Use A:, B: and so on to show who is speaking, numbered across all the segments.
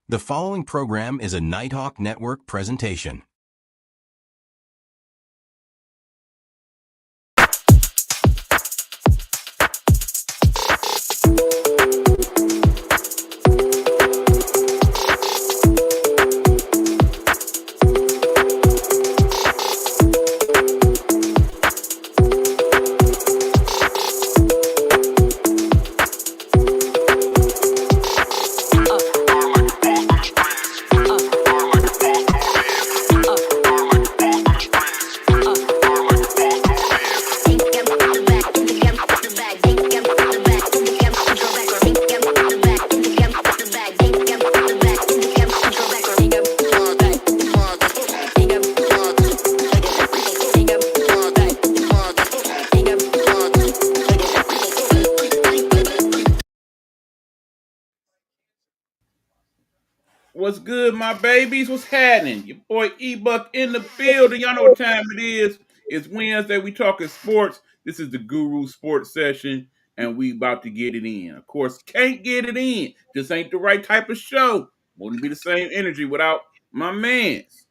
A: The following program is a Nighthawk Network presentation.
B: What's good, my babies? What's happening? Your boy E-Buck in the building. Y'all know what time it is. It's Wednesday. We talking sports. This is the Guru Sports Session, and we about to get it in. Of course, can't get it in. This ain't the right type of show. Wouldn't be the same energy without my mans.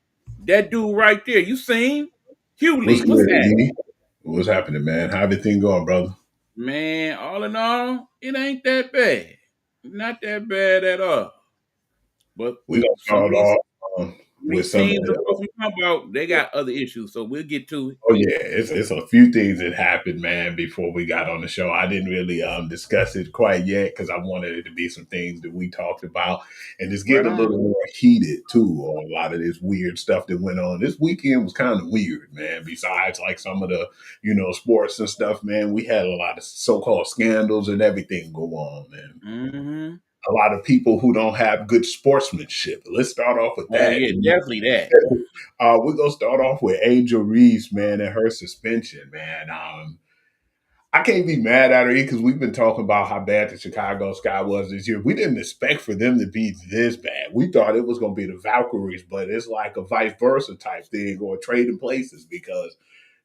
B: That dude right there. You seen? Hugh
C: What's
B: Lee. What's
C: good,
B: happening?
C: E? What's happening, man? How everything going, brother?
B: Man, all in all, it ain't that bad. Not that bad at all. But
C: We gonna
B: some of
C: start
B: these
C: off with
B: These
C: some of
B: teams I'm
C: the.
B: supposed to talk about, they got other issues, so we'll get to it.
C: Oh yeah, it's a few things that happened, man. Before we got on the show, I didn't really discuss it quite yet because I wanted it to be some things that we talked about, and it's
B: Right
C: getting a
B: on.
C: little more heated too on a lot of this weird stuff that went on. This weekend was kind of weird, man. Besides, like some of the sports and stuff, man, we had a lot of so-called scandals and everything go on, man.
B: Mm-hmm.
C: A lot of people who don't have good sportsmanship. Let's start off with
B: Oh
C: that.
B: yeah, definitely that.
C: We're gonna start off with Angel Reese, man, and her suspension, man. I can't be mad at her because we've been talking about how bad the Chicago Sky was this year. We didn't expect for them to be this bad. We thought it was gonna be the Valkyries, but it's like a vice versa type thing or trading places because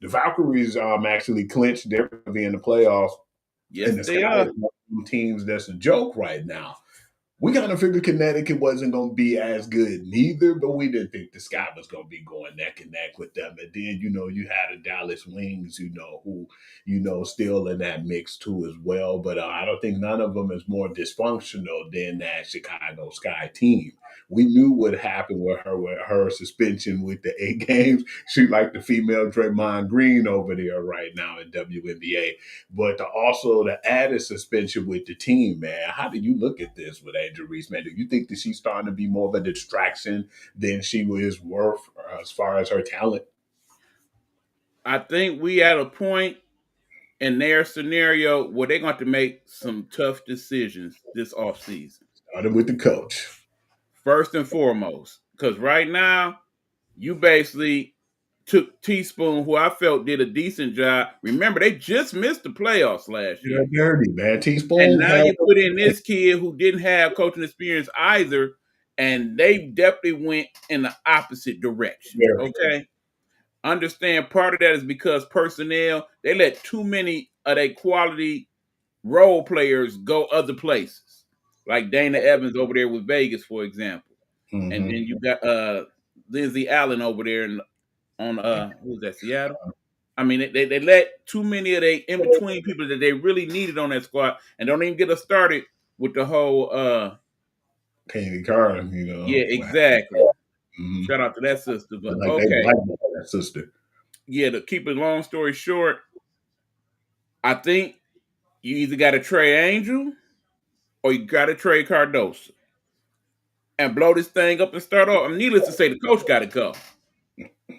C: the Valkyries actually clinched they're gonna be in the playoffs,
B: Yes,
C: and the
B: they
C: Sky
B: are.
C: is one of them teams that's a joke right now. We kind of figured Connecticut wasn't going to be as good neither, but we didn't think the Sky was going to be going neck and neck with them. And then, you had a Dallas Wings, who, still in that mix too as well. But I don't think none of them is more dysfunctional than that Chicago Sky team. We knew what happened with her suspension with the 8 games. She like the female Draymond Green over there right now in WNBA. But also the added suspension with the team, man. How do you look at this with Angel Reese, man? Do you think that she's starting to be more of a distraction than she was worth as far as her talent?
B: I think we at a point in their scenario where they're going to make some tough decisions this offseason.
C: Started with the coach.
B: First and foremost, because right now you basically took Teaspoon, who I felt did a decent job. Remember, they just missed the playoffs last
C: You're
B: year.
C: dirty, man.
B: And
C: Teaspoon
B: now
C: had
B: you put in this kid who didn't have coaching experience either, and they definitely went in the opposite direction.
C: very.
B: Okay. Understand part of that is because personnel, they let too many of their quality role players go other places. Like Dana Evans over there with Vegas, for example. And then
C: Mm-hmm.
B: you got Lindsey Allen over there on who's that, Seattle? I mean, they let too many of the in between people that they really needed on that squad, and don't even get us started with the whole.
C: Katie Carr,
B: Yeah, exactly.
C: mm-hmm.
B: Shout out to that sister, but
C: Like they
B: okay,
C: blackballed that sister.
B: yeah. To keep it long story short, I think you either got to trade Angel or you got to trade Cardoso and blow this thing up and start off. I'm needless to say, the coach got to go.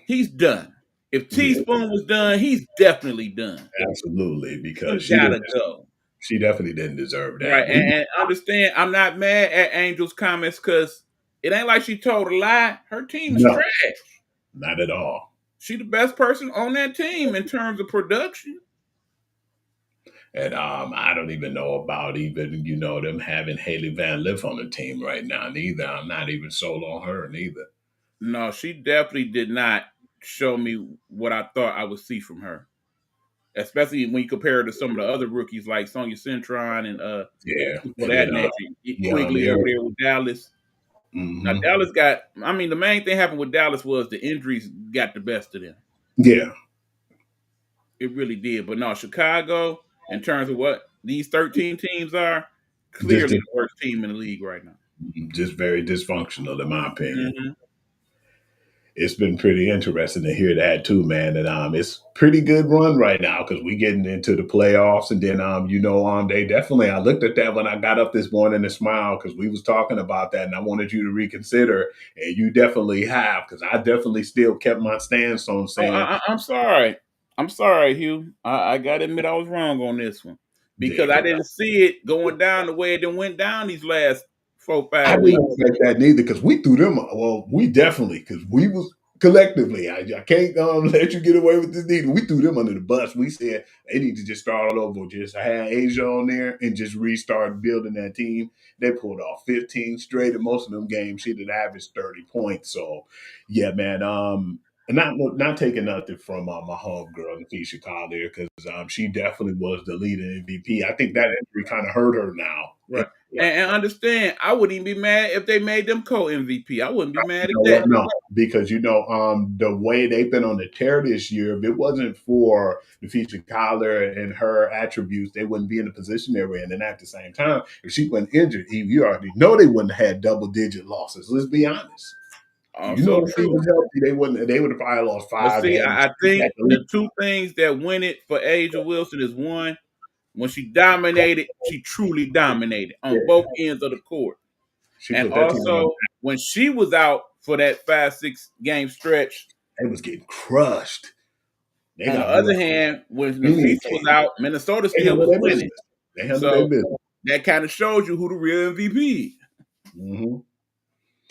B: He's done. If
C: Yeah,
B: Teaspoon was done, he's definitely done.
C: absolutely,
B: He
C: because
B: gotta go.
C: she definitely didn't deserve
B: Right,
C: that. We
B: and understand, I'm not mad at Angel's comments because it ain't like she told a lie. Her team is
C: no,
B: trash.
C: not at all.
B: She the best person on that team in terms of production.
C: And I don't even know about even, them having Haley Van Lith on the team right now, neither. I'm not even sold on her, neither.
B: No, she definitely did not show me what I thought I would see from her. Especially when you compare her to some of the other rookies like Sonia Centron and
C: Yeah.
B: people of
C: And
B: that
C: then
B: nature.
C: Young
B: Quigley over
C: Lyric.
B: there with Dallas. Now Dallas got. I mean, the main thing happened with Dallas was the injuries got the best of them.
C: Yeah,
B: It really did. But no, Chicago, in terms of what these 13 teams are,
C: just
B: clearly the worst team in the league right now.
C: just very dysfunctional in my opinion.
B: Mm-hmm.
C: It's been pretty interesting to hear that too, man. And it's pretty good run right now because we getting into the playoffs, and then they definitely. I looked at that when I got up this morning and smiled because we was talking about that, and I wanted you to reconsider, and you definitely have because I definitely still kept my stance on
B: Oh,
C: saying,
B: I'm sorry. I'm sorry, Hugh. I got to admit I was wrong on this one
C: yeah,
B: because I didn't see it going down the way it went down these last 4
C: I
B: 5 weeks.
C: didn't expect that neither because we threw them. Well, we definitely because we was collectively. I can't let you get away with this neither. We threw them under the bus. We said they need to just start all over. Just have Asia on there and just restart building that team. They pulled off 15 straight, and most of them games she did average 30 points. So, yeah, man. And not taking nothing from my homegirl, Nikisha Collier, because she definitely was the leading MVP. I think that injury kind of hurt her now.
B: Right. And understand, I wouldn't even be mad if they made them co-MVP. I wouldn't be mad
C: You
B: at
C: know what?
B: that.
C: No, because the way they've been on the tear this year, if it wasn't for the feature Kyler and her attributes, they wouldn't be in the position they were in. And at the same time, if she wasn't injured, you already know they wouldn't have had double-digit losses. Let's be honest. You know,
B: Also
C: if she
B: true.
C: was healthy, they would have probably lost
B: But
C: 5
B: see,
C: games.
B: I think the two things that win it for Asia Wilson is one, when she dominated, she truly dominated on both ends of the court.
C: She
B: And
C: put that team on.
B: also, when she was out for that 5-6 game stretch,
C: They was getting crushed. They
B: on the
C: got
B: other
C: blown.
B: hand, when
C: Indian
B: Nafisa was
C: came.
B: out, Minnesota
C: They
B: still
C: handled
B: was
C: their
B: winning.
C: business. They handled their
B: So
C: business.
B: that kind of shows you who the real MVP is.
C: Mm-hmm.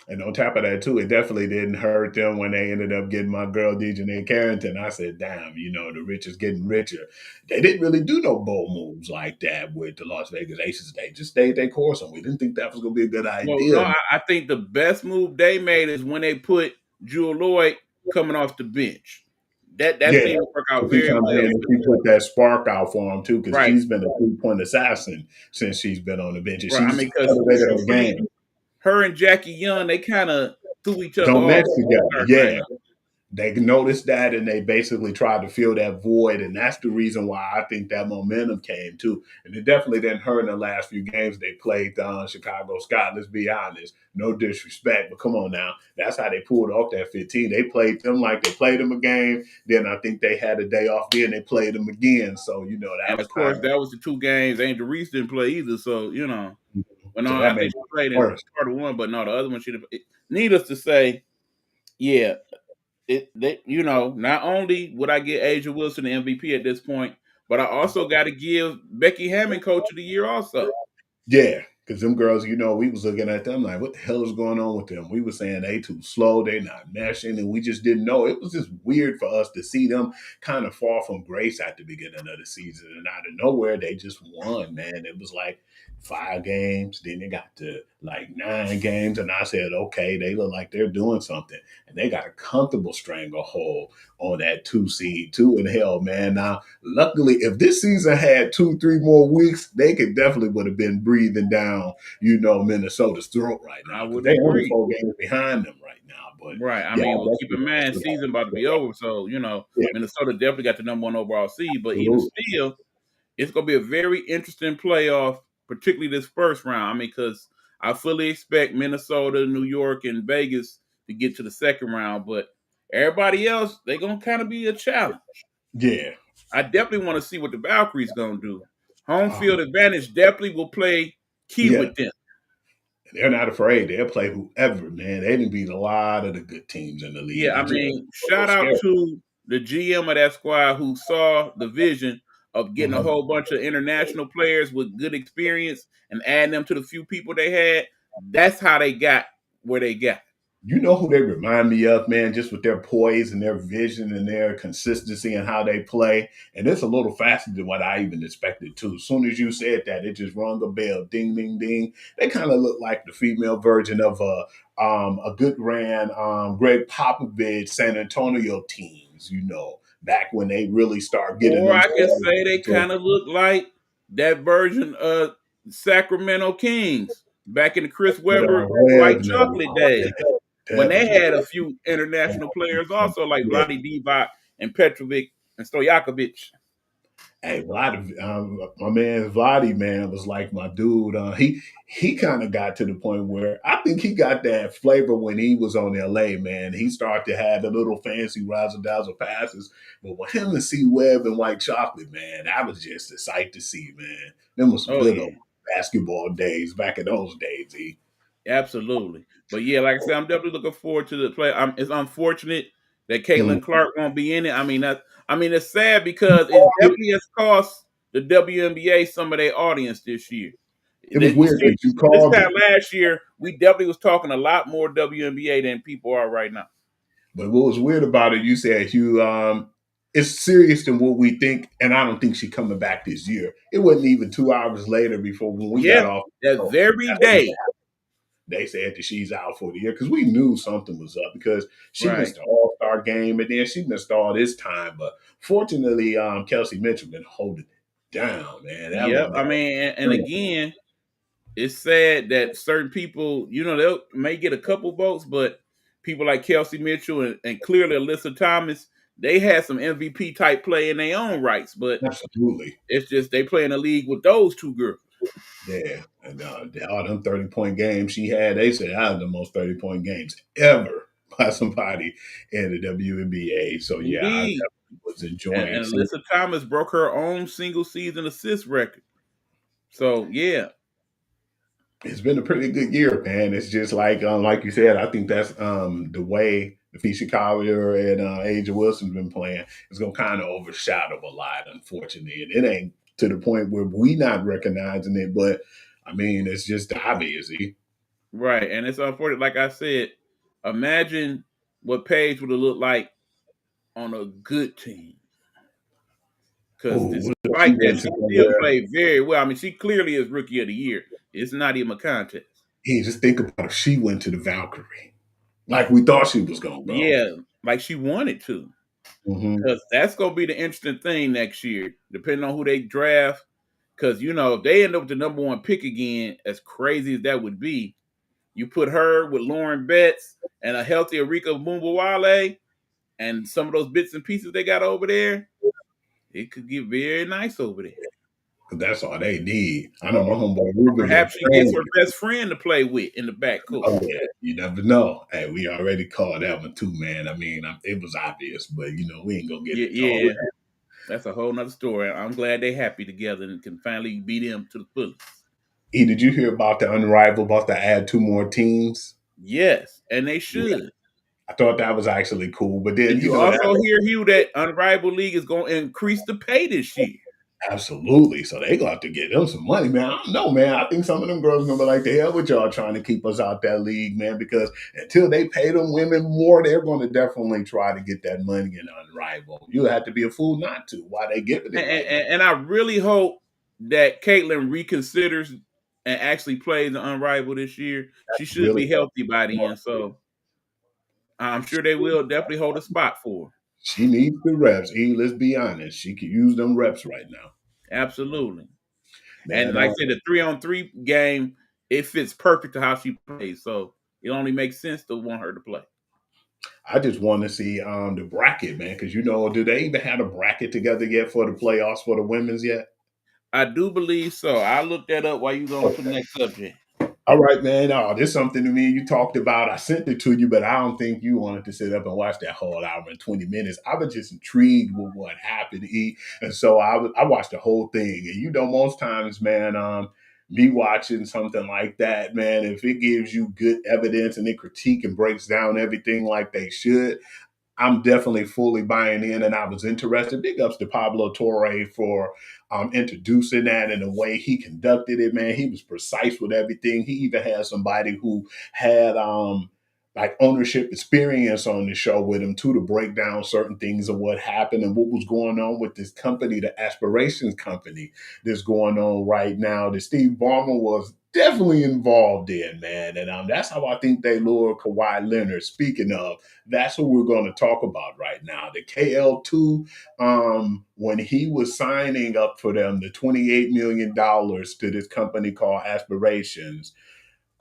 C: And on top of that, too, it definitely didn't hurt them when they ended up getting my girl Dejanay Carrington. I said, damn, the rich is getting richer. They didn't really do no bold moves like that with the Las Vegas Aces. They just stayed their course, and we didn't think that was going to be a good
B: Well, no,
C: idea.
B: I think the best move they made is when they put Jewel Lloyd coming off the bench. That
C: Yeah,
B: seemed to work out
C: he
B: very
C: comes
B: well.
C: in and he put that spark out for him, too, because
B: Right,
C: she's been a three-point assassin since she's been on the bench. And
B: right. I
C: she's
B: mean, because
C: elevated her
B: truthfully,
C: game.
B: her and Jackie Young, they kind of threw each other
C: Don't
B: off
C: match
B: in
C: together.
B: the third
C: Yeah.
B: round.
C: They noticed that and they basically tried to fill that void. And that's the reason why I think that momentum came too. And it definitely didn't hurt in the last few games they played Chicago Scott. Let's be honest. No disrespect, but come on now. That's how they pulled off that 15. They played them like they played them a game. Then I think they had a day off. Then they played them again. So, that
B: And
C: was
B: of
C: kind
B: course,
C: of.
B: that was the two games. Angel Reese didn't play either. So, but no,
C: So
B: I
C: that
B: think
C: made
B: she
C: it
B: played in
C: worse.
B: part of one, but no, the other one she didn't. Needless to say, yeah, not only would I get Asia Wilson the MVP at this point, but I also got to give Becky Hammond Coach of the Year also.
C: Yeah, because them girls, we was looking at them like, what the hell is going on with them? We were saying they too slow, they not meshing, and we just didn't know. It was just weird for us to see them kind of fall from grace at the beginning of the season, and out of nowhere they just won. Man, it was like 5 games, then they got to like 9 games, and I said, okay, they look like they're doing something, and they got a comfortable stranglehold on that 2 seed, 2 in hell, man. Now, luckily, if this season had 2-3 more weeks, they could definitely would have been breathing down, Minnesota's throat right
B: I
C: now because
B: would
C: they only
B: agree.
C: 4 games behind them right now. But
B: Right. I
C: yeah,
B: mean,
C: I
B: well, keep in mind, season about to be over. So,
C: yeah,
B: Minnesota definitely got the number 1 overall seed. But even
C: absolutely.
B: still, it's going to be a very interesting playoff, particularly this first round. I mean, because I fully expect Minnesota, New York, and Vegas to get to the second round. But everybody else, they're going to kind of be a challenge.
C: Yeah.
B: I definitely want to see what the Valkyries going to do. Home
C: Um,
B: field advantage definitely will play key
C: yeah.
B: with them.
C: They're not afraid. They'll play whoever, man. They didn't beat a lot of the good teams in the league.
B: Yeah, I
C: It's just
B: mean,
C: a little
B: shout out
C: scary.
B: to the GM of that squad who saw the vision of getting a
C: Mhm.
B: whole bunch of international players with good experience and adding them to the few people they had. That's how they got where they got.
C: You know who they remind me of, man, just with their poise and their vision and their consistency and how they play. And it's a little faster than what I even expected too. As soon as you said that, it just rung a bell. Ding, ding, ding. They kind of look like the female version of a good ran Greg Popovich San Antonio teams, back when they really start getting
B: Or
C: them
B: I can
C: started.
B: say they
C: So,
B: kind of look like that version of Sacramento Kings. back in the Chris
C: But
B: Webber White
C: Webb, no,
B: Chocolate days, when they
C: definitely.
B: had a few international players also like Vlade Divac and Petrovic and Stojakovic.
C: Hey, Vlad, my man Vladi, man, was like my dude. He kind of got to the point where I think he got that flavor when he was on LA, man. He started to have the little fancy razzle dazzle passes. But with him and C Webb and White Chocolate, man, that was just a sight to see, man. Them was some
B: Oh
C: good
B: yeah.
C: old basketball days back in those days, E.
B: Absolutely. But yeah, like I said, I'm definitely looking forward to the play. It's unfortunate that
C: Mm.
B: Caitlin Clark won't be in it. I mean it's sad because it definitely has cost the WNBA some of their audience this year.
C: It was
B: You
C: weird
B: see,
C: that you
B: this
C: called
B: time
C: it.
B: last year, we definitely was talking a lot more WNBA than people are right now.
C: But what was weird about it, you said you it's serious than what we think, and I don't think she's coming back this year. It wasn't even 2 hours later before when we got
B: Yeah,
C: off.
B: that
C: Oh,
B: very
C: that's when
B: day.
C: they said that she's out for the year because we knew something was up because she
B: Right.
C: missed the All Star game and then she missed all this time. But fortunately, Kelsey Mitchell been holding it down, man. That
B: Yep.
C: woman.
B: I mean, and again, it's sad that certain people, they may get a couple votes, but people like Kelsey Mitchell and clearly Alyssa Thomas, they had some MVP type play in their own rights, but
C: Absolutely.
B: it's just they play in a league with those two girls.
C: Yeah, and all them 30-point games she had, they said out of the most 30-point games ever by somebody in the WNBA. So yeah, I
B: Indeed.
C: definitely was enjoying
B: And
C: seeing.
B: Alyssa Thomas broke her own single season assist record. So yeah.
C: It's been a pretty good year, man. It's just like you said, I think that's the way the Fisher Collier and Aja Wilson's been playing is gonna kind of overshadow a lot, unfortunately. And it ain't to the point where we not recognizing it, but I mean, it's just obvious.
B: Right. And it's unfortunate, like I said, imagine what Paige would have looked like on a good team. Because
C: Oh, she
B: despite that,
C: went
B: she
C: to
B: still
C: somewhere.
B: played very well. I mean, she clearly is rookie of the year. It's not even a contest.
C: Hey, just think about if she went to the Valkyrie, like we thought she was gonna go.
B: Yeah, like she wanted to.
C: Hmm.
B: Because that's going to be the interesting thing next year, depending on who they draft. Because, if they end up with the number one pick again, as crazy as that would be, you put her with Lauren Betts and a healthy Arika Mumbawale and some of those bits and pieces they got over there, it could get very nice over there.
C: That's all they need. I know my homeboy Ruben been
B: Perhaps she gets her
C: praying.
B: best friend to play with in the backcourt.
C: Oh yeah, you never know. Hey, we already called that one too, man. I mean, it was obvious, but we ain't gonna get
B: Yeah,
C: into all
B: yeah,
C: that.
B: that's a whole nother story. I'm glad they happy together and can finally beat them to the fullest.
C: E, did you hear about the Unrivaled about to add 2 more teams?
B: Yes, and they
C: Yeah,
B: should.
C: I thought that was actually cool, but then
B: Did you
C: that
B: also hear, Hugh, that Unrivaled League is going to increase the pay this year?
C: absolutely. So they gonna have to get them some money, man. I don't know, man. I think some of them girls gonna be like, the hell with y'all trying to keep us out that league, man. Because until they pay them women more, they're gonna definitely try to get that money in Unrivaled. You have to be a fool not to. Why they giving
B: And,
C: it right now?
B: and I really hope that Caitlin reconsiders and actually plays the Unrivaled this year. She should
C: Really
B: be healthy by the end, so I'm sure they will definitely hold a spot for her.
C: she needs the reps. E, let's be honest. She could use them reps right now.
B: Absolutely. And
C: Man,
B: like I said, the 3-on-3 game, it fits perfect to how she plays. So it only makes sense to want her to play.
C: I just want to see the bracket, man, because do they even have a bracket together yet for the playoffs for the women's yet?
B: I do believe so. I'll look that up while you go on to the next subject.
C: All right, man. Oh, this is something to me you talked about. I sent it to you, but I don't think you wanted to sit up and watch that whole hour and 20 minutes. I was just intrigued with what happened, E. And so I watched the whole thing. And most times, man, me watching something like that, man, if it gives you good evidence and it critique and breaks down everything like they should, I'm definitely fully buying in, and I was interested. Big ups to Pablo Torre for introducing that and the way he conducted it. Man, he was precise with everything. He even had somebody who had like ownership experience on the show with him too to break down certain things of what happened and what was going on with this company, the Aspirations Company, that's going on right now. That Steve Ballmer was definitely involved in, man, and that's how I think they lured Kawhi Leonard. Speaking of, that's what we're going to talk about right now. The KL2, when he was signing up for them, the $28 million to this company called Aspirations,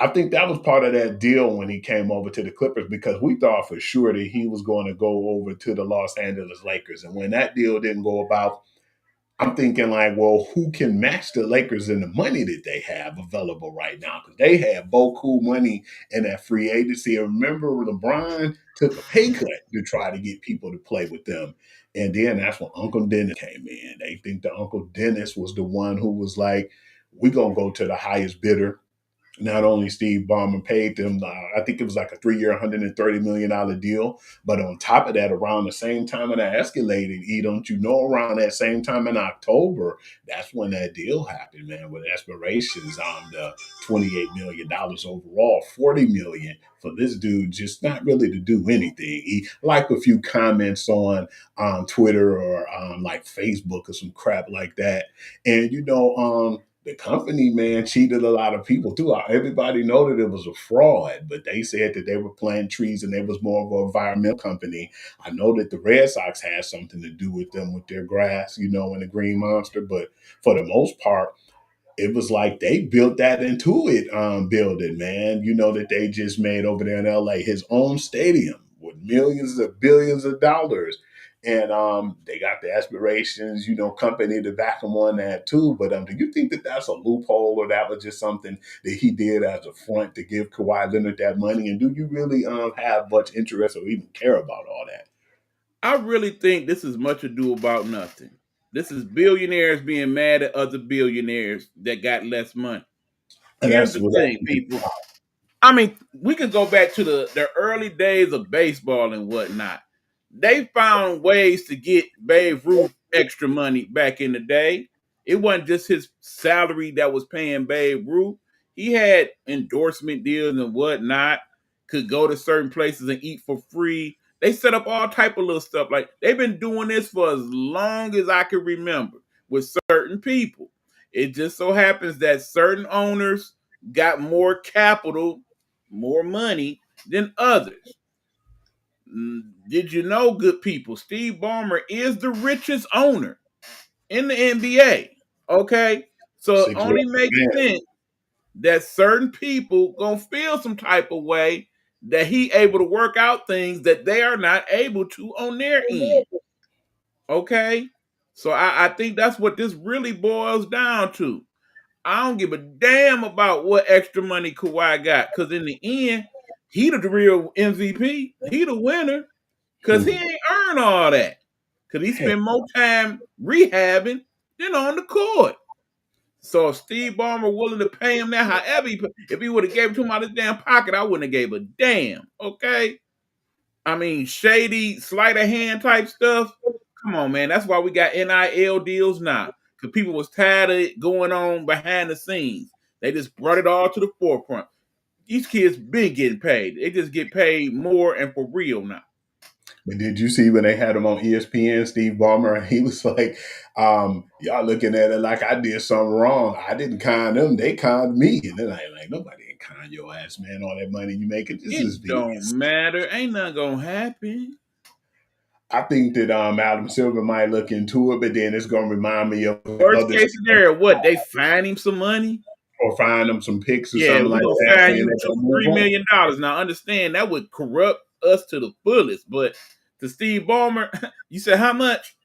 C: I think that was part of that deal when he came over to the Clippers because we thought for sure that he was going to go over to the Los Angeles Lakers. And when that deal didn't go about, I'm thinking like, well, who can match the Lakers in the money that they have available right now? Because they have beaucoup money in that free agency. And remember, LeBron took a pay cut to try to get people to play with them. And then that's when Uncle Dennis came in. They think that Uncle Dennis was the one who was like, we're going to go to the highest bidder. Not only Steve Ballmer paid them, I think it was like a 3-year, $130 million deal. But on top of that, around the same time when that escalated, don't you know, around that same time in October, that's when that deal happened, man, with aspirations on the $28 million overall, $40 million for this dude just not really to do anything. He liked a few comments on Twitter or on like Facebook or some crap like that. And the company, man, cheated a lot of people too. Everybody know that it was a fraud, but they said that they were planting trees and they was more of an environmental company. I know that the Red Sox had something to do with them with their grass, and the Green Monster, but for the most part, it was like they built that Intuit building, man, that they just made over there in LA, his own stadium with millions of billions of dollars. And they got the aspirations, company to back them on that too. But do you think that that's a loophole or that was just something that he did as a front to give Kawhi Leonard that money? And do you really have much interest or even care about all that?
B: I really think this is much ado about nothing. This is billionaires being mad at other billionaires that got less money.
C: And
B: Here's
C: that's
B: the
C: what
B: thing, people. I mean, we could go back to the early days of baseball and whatnot. They found ways to get Babe Ruth extra money back in the day. It wasn't just his salary that was paying Babe Ruth. He had endorsement deals and whatnot. Could go to certain places and eat for free. They set up all type of little stuff. Like they've been doing this for as long as I can remember with certain people. It just so happens that certain owners got more capital, more money than others. Did you know, good people, Steve Ballmer is the richest owner in the NBA? Okay, so it
C: Six
B: only makes sense that certain people gonna feel some type of way that he able to work out things that they are not able to on their end. Okay, so I think that's what this really boils down to. I don't give a damn about what extra money Kawhi got, because in the end, he the real MVP. He the winner, because he ain't earned all that. Because he spent more time rehabbing than on the court. So if Steve Ballmer willing to pay him that, however, if he would have gave it to him out of his damn pocket, I wouldn't have gave a damn. Okay? I mean, shady, sleight of hand type stuff. Come on, man. That's why we got NIL deals now. Because people was tired of it going on behind the scenes. They just brought it all to the forefront. These kids been getting paid. They just get paid more and for real now.
C: But did you see when they had him on ESPN, Steve Ballmer, and he was like, y'all looking at it like I did something wrong. I didn't con them. They conned me. And then like, nobody ain't con your ass, man. All that money you making. This is
B: It don't matter. Ain't nothing going to happen.
C: I think that Adam Silver might look into it, but then it's going to remind me of
B: Worst
C: other
B: case scenario, what? They fine him some money?
C: or find them some picks or
B: Yeah,
C: something
B: we're
C: like
B: going to
C: that.
B: fine
C: And
B: you
C: they're going to move
B: $3
C: on.
B: million. Now, understand, that would corrupt us to the fullest. But to Steve Ballmer, you said how much?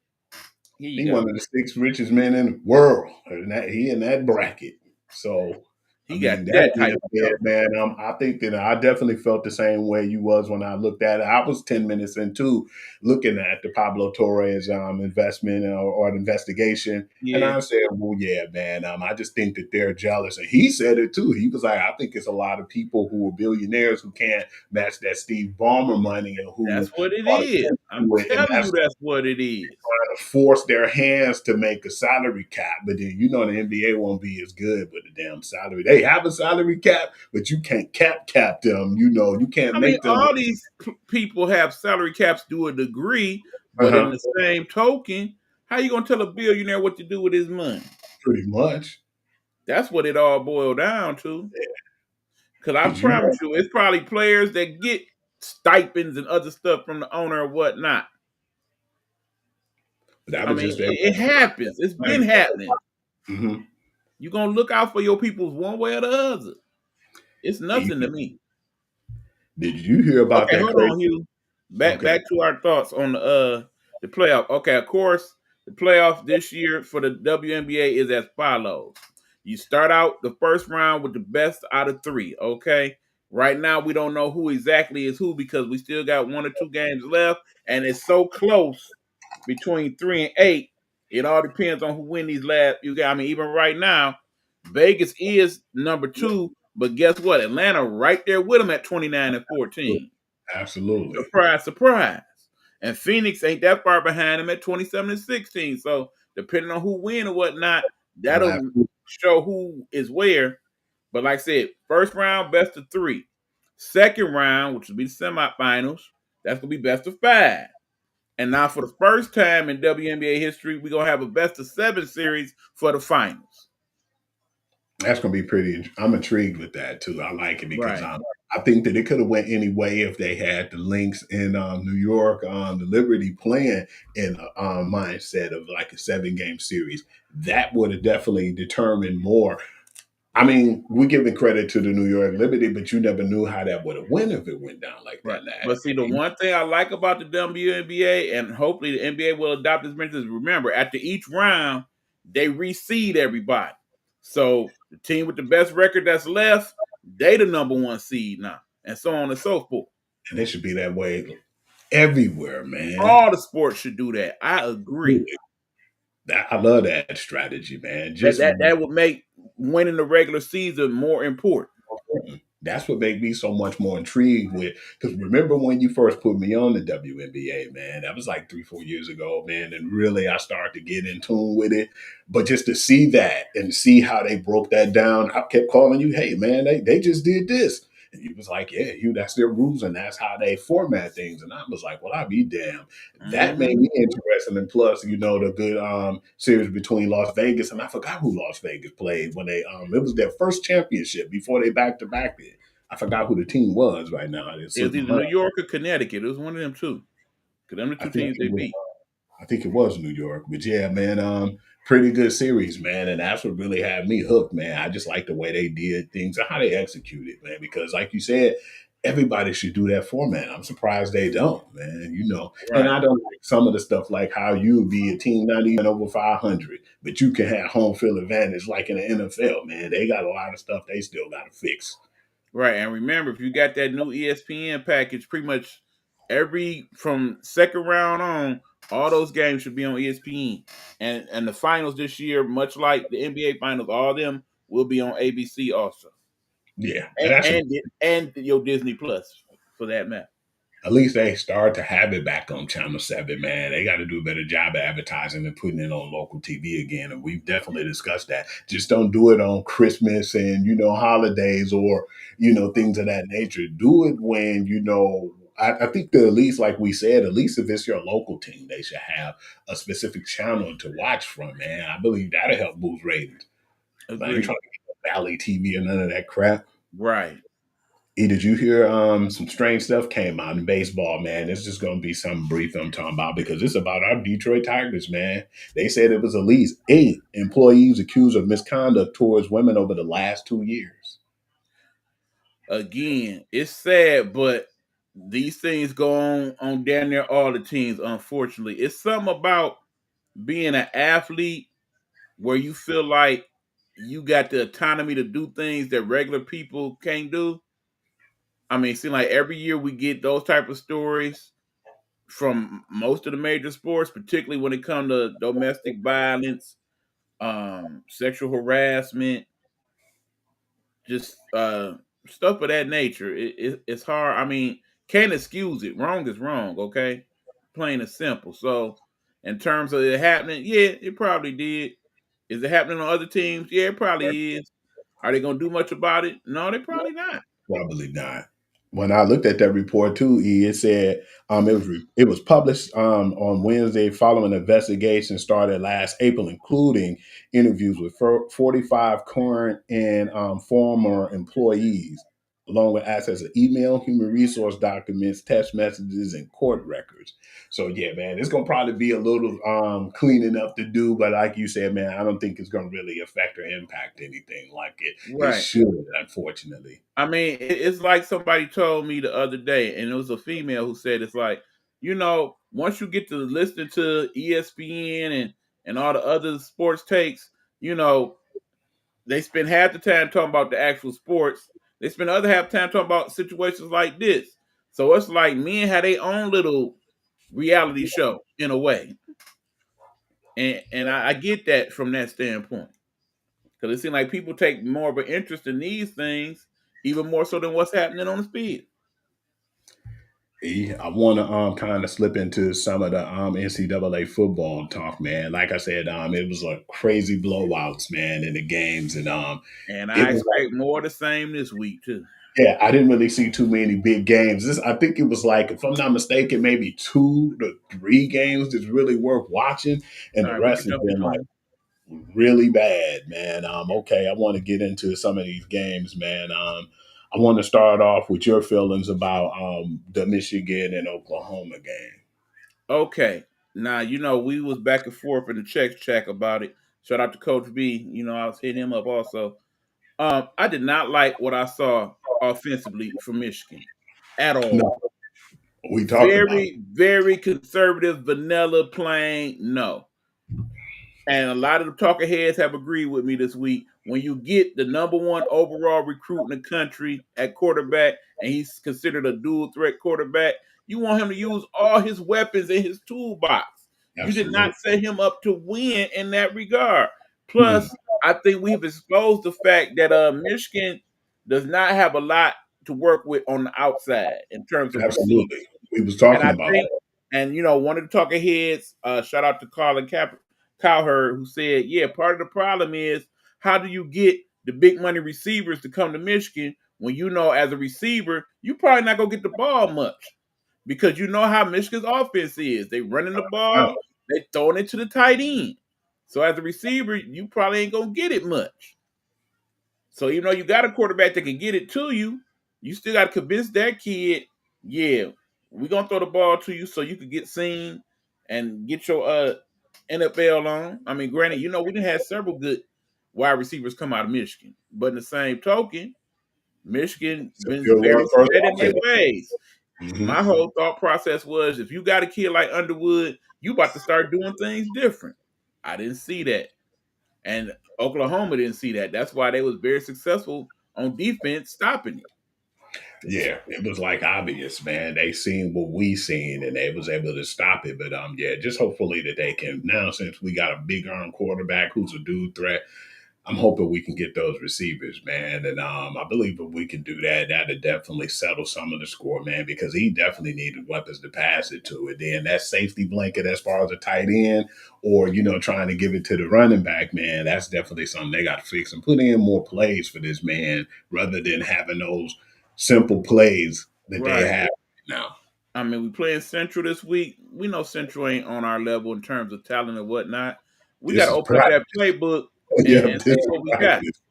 B: Here you
C: He
B: go.
C: one of the 6 richest men in the world. And he in that bracket. So I
B: He got
C: mean, that
B: that
C: being
B: type of
C: said,
B: stuff.
C: man, I think that I definitely felt the same way you was when I looked at it. I was 10 minutes into looking at the Pablo Torres investment or investigation. And
B: Yeah,
C: I said, well, yeah, man, I just think that they're jealous. And he said it too. He was like, I think it's a lot of people who are billionaires who can't match that Steve Ballmer money and who
B: that's what it
C: are
B: is. I'm
C: to it. And
B: telling you,
C: that's
B: that's what it is.
C: trying to force their hands to make a salary cap, but then the NBA won't be as good with the damn salary. They have a salary cap, but you can't cap them. You can't
B: I mean,
C: make them.
B: all these people have salary caps to a degree, but in
C: Uh-huh.
B: the same token, how you gonna tell a billionaire what to do with his money?
C: Pretty much.
B: That's what it all boiled down to. Because I
C: Because you know,
B: promise you, it's probably players that get stipends and other stuff from the owner or whatnot.
C: that
B: I
C: was
B: mean,
C: just their
B: it happens. It's been happening.
C: mm-hmm.
B: You're gonna look out for your peoples one way or the other. It's nothing to me.
C: Did you hear about
B: Okay,
C: that
B: hold
C: crazy?
B: on, Hugh.
C: Okay.
B: Back to our thoughts on the playoff. Okay, of course, the playoff this year for the WNBA is as follows. You start out the first round with the best out of three. Okay. Right now, we don't know who exactly is who because we still got 1 or 2 games left, and it's so close between 3 and 8. It all depends on who win these last. I mean, even right now, Vegas is number 2, but guess what? Atlanta right there with them at 29 and 14.
C: Absolutely.
B: Surprise, surprise. And Phoenix ain't that far behind them at 27 and 16. So depending on who win or whatnot, that'll show who is where. But like I said, first round, best of 3. Second round, which will be the semifinals, that's gonna be best of 5. And now for the first time in WNBA history, we're gonna have a best of 7 series for the finals.
C: That's gonna be pretty. I'm intrigued with that too. I like it because
B: Right.
C: I think that it could have went any way if they had the Lynx in New York, the Liberty playing in a mindset of like a 7-game series. That would have definitely determined more. I mean, we're giving credit to the New York Liberty, but you never knew how that would have went if it went down like
B: Right.
C: that last
B: But see, the
C: game.
B: one thing I like about the WNBA, and hopefully the NBA will adopt this method, is remember, after each round, they reseed everybody. So the team with the best record that's left, they the number 1 seed now, and so on and so forth.
C: And it should be that way everywhere, man.
B: All the sports should do that. I agree.
C: I love that strategy, man.
B: That
C: Just
B: that that would make winning the regular season more important.
C: that's what made me so much more intrigued with. Because remember when you first put me on the WNBA, man, that was like 3-4 years ago, man. And really, I started to get in tune with it. But just to see that and see how they broke that down, I kept calling you, hey, man, they just did this. And you was like, yeah, that's their rules and that's how they format things. And I was like, well, I'll be damned. That made
B: Mhm.
C: me interested. And plus, the good series between Las Vegas and I forgot who Las Vegas played when they it was their first championship before they back to back it. I forgot who the team was right now. It
B: It was
C: slipped my
B: either New
C: mind.
B: York or Connecticut. It was one of them two. Because them the
C: I
B: two
C: think
B: teams
C: it
B: they
C: was
B: beat.
C: I think it was New York. But yeah, man, pretty good series, man. And that's what really had me hooked, man. I just like the way they did things and how they executed, man. Because like you said, everybody should do that format. I'm surprised they don't, man. And
B: Right.
C: I don't like some of the stuff like how you would be a team not even over 500, but you can have home field advantage like in the NFL, man. They got a lot of stuff they still got to fix.
B: Right, and remember, if you got that new ESPN package, pretty much every from second round on, all those games should be on ESPN. And the finals this year, much like the NBA finals, all of them will be on ABC also,
C: Yeah, and
B: and
C: that's
B: and your Disney Plus for that matter.
C: at least they start to have it back on Channel 7, man. They got to do a better job of advertising and putting it on local TV again. And we've definitely discussed that. Just don't do it on Christmas and, holidays or, things of that nature. Do it when, I think that at least, like we said, at least if it's your local team, they should have a specific channel to watch from, man. I believe that'll help boost ratings. I ain't trying
B: Agreed.
C: to get Valley TV or none of that crap.
B: Right.
C: Did you hear some strange stuff came out in baseball, man? It's just gonna be something brief I'm talking about because it's about our Detroit Tigers, man. They said it was at least 8 employees accused of misconduct towards women over the last 2 years.
B: Again, it's sad, but these things go on down there all the teams. Unfortunately, it's something about being an athlete where you feel like you got the autonomy to do things that regular people can't do. I mean, it seems like every year we get those type of stories from most of the major sports, particularly when it comes to domestic violence, sexual harassment, just stuff of that nature. It's hard. I mean, can't excuse it. Wrong is wrong. Okay, plain and simple. So, in terms of it happening, yeah, it probably did. Is it happening on other teams? Yeah, it probably is. Are they going to do much about it? No, they probably not.
C: Probably not. When I looked at that report too, it said it was published on Wednesday following an investigation started last April, including interviews with 45 current and former employees. along with access to email, human resource documents, text messages, and court records. So yeah, man, it's gonna probably be a little cleaning up to do, but like you said, man, I don't think it's gonna really affect or impact anything like it
B: Right.
C: should, unfortunately.
B: I mean, it's like somebody told me the other day, and it was a female who said it's like, once you get to listening to ESPN and all the other sports takes, they spend half the time talking about the actual sports. They spend the other half the time talking about situations like this. So it's like men had their own little reality show in a way, and I get that from that standpoint because it seems like people take more of an interest in these things, even more so than what's happening on the field.
C: I want to kind of slip into some of the NCAA football talk, man. Like I said, it was like crazy blowouts, man, in the games, and
B: And
C: it
B: I
C: was like,
B: expect more of the same this week too.
C: yeah, I didn't really see too many big games. I think it was like, if I'm not mistaken, maybe 2 to 3 games that's really worth watching, and
B: All
C: the
B: right, we can
C: rest has
B: jump
C: been
B: into
C: like
B: them.
C: really bad, man. Okay, I want to get into some of these games, man. I want to start off with your feelings about the Michigan and Oklahoma game.
B: Okay, now we was back and forth in the check check about it. Shout out to Coach B. I was hitting him up also. I did not like what I saw offensively from Michigan at all.
C: No, we talked about it.
B: Very, very conservative, vanilla, plain. No. And a lot of the talking heads have agreed with me this week. When you get the number one overall recruit in the country at quarterback, and he's considered a dual threat quarterback, you want him to use all his weapons in his toolbox. You did
C: Absolutely.
B: not set him up to win in that regard.
C: Mm,
B: Plus, I think we've exposed the fact that Michigan does not have a lot to work with on the outside in terms of receivers.
C: absolutely. We was
B: And
C: talking
B: I
C: about
B: think,
C: that.
B: and one of the talking heads, shout out to Colin Cowherd, who said, yeah, part of the problem is how do you get the big money receivers to come to Michigan when as a receiver, you probably not gonna get the ball much because you know how Michigan's offense is. They running the
C: Uh,
B: ball, they throwing it to the tight end. So as a receiver, you probably ain't gonna get it much. So even though you got a quarterback that can get it to you, you still got to convince that kid, yeah, we're gonna throw the ball to you so you can get seen and get your NFL on. I mean, granted, we didn't have several good wide receivers come out of Michigan, but in the same token, Michigan been
C: still
B: very
C: learn first
B: set in their
C: offense.
B: ways.
C: Hmm.
B: My whole thought process was if you got a kid like Underwood, you about to start doing things different. I didn't see that. And Oklahoma didn't see that. That's why they was very successful on defense stopping it.
C: Yeah, it was like obvious, man. They seen what we seen and they was able to stop it. But yeah, just hopefully that they can now, since we got a big arm quarterback who's a dude threat. I'm hoping we can get those receivers, man. And I believe if we can do that, that'll definitely settle some of the score, man, because he definitely needed weapons to pass it to. And then that safety blanket as far as a tight end or, trying to give it to the running back, man, that's definitely something they got to fix and put in more plays for this man rather than having those simple plays that they
B: Right.
C: have now.
B: I mean, we playing Central this week. We know Central ain't on our level in terms of talent and whatnot. We got
C: This
B: to
C: is
B: open up that
C: practice.
B: playbook and,
C: Yeah,
B: and
C: this
B: see
C: is
B: what we got.
C: practice.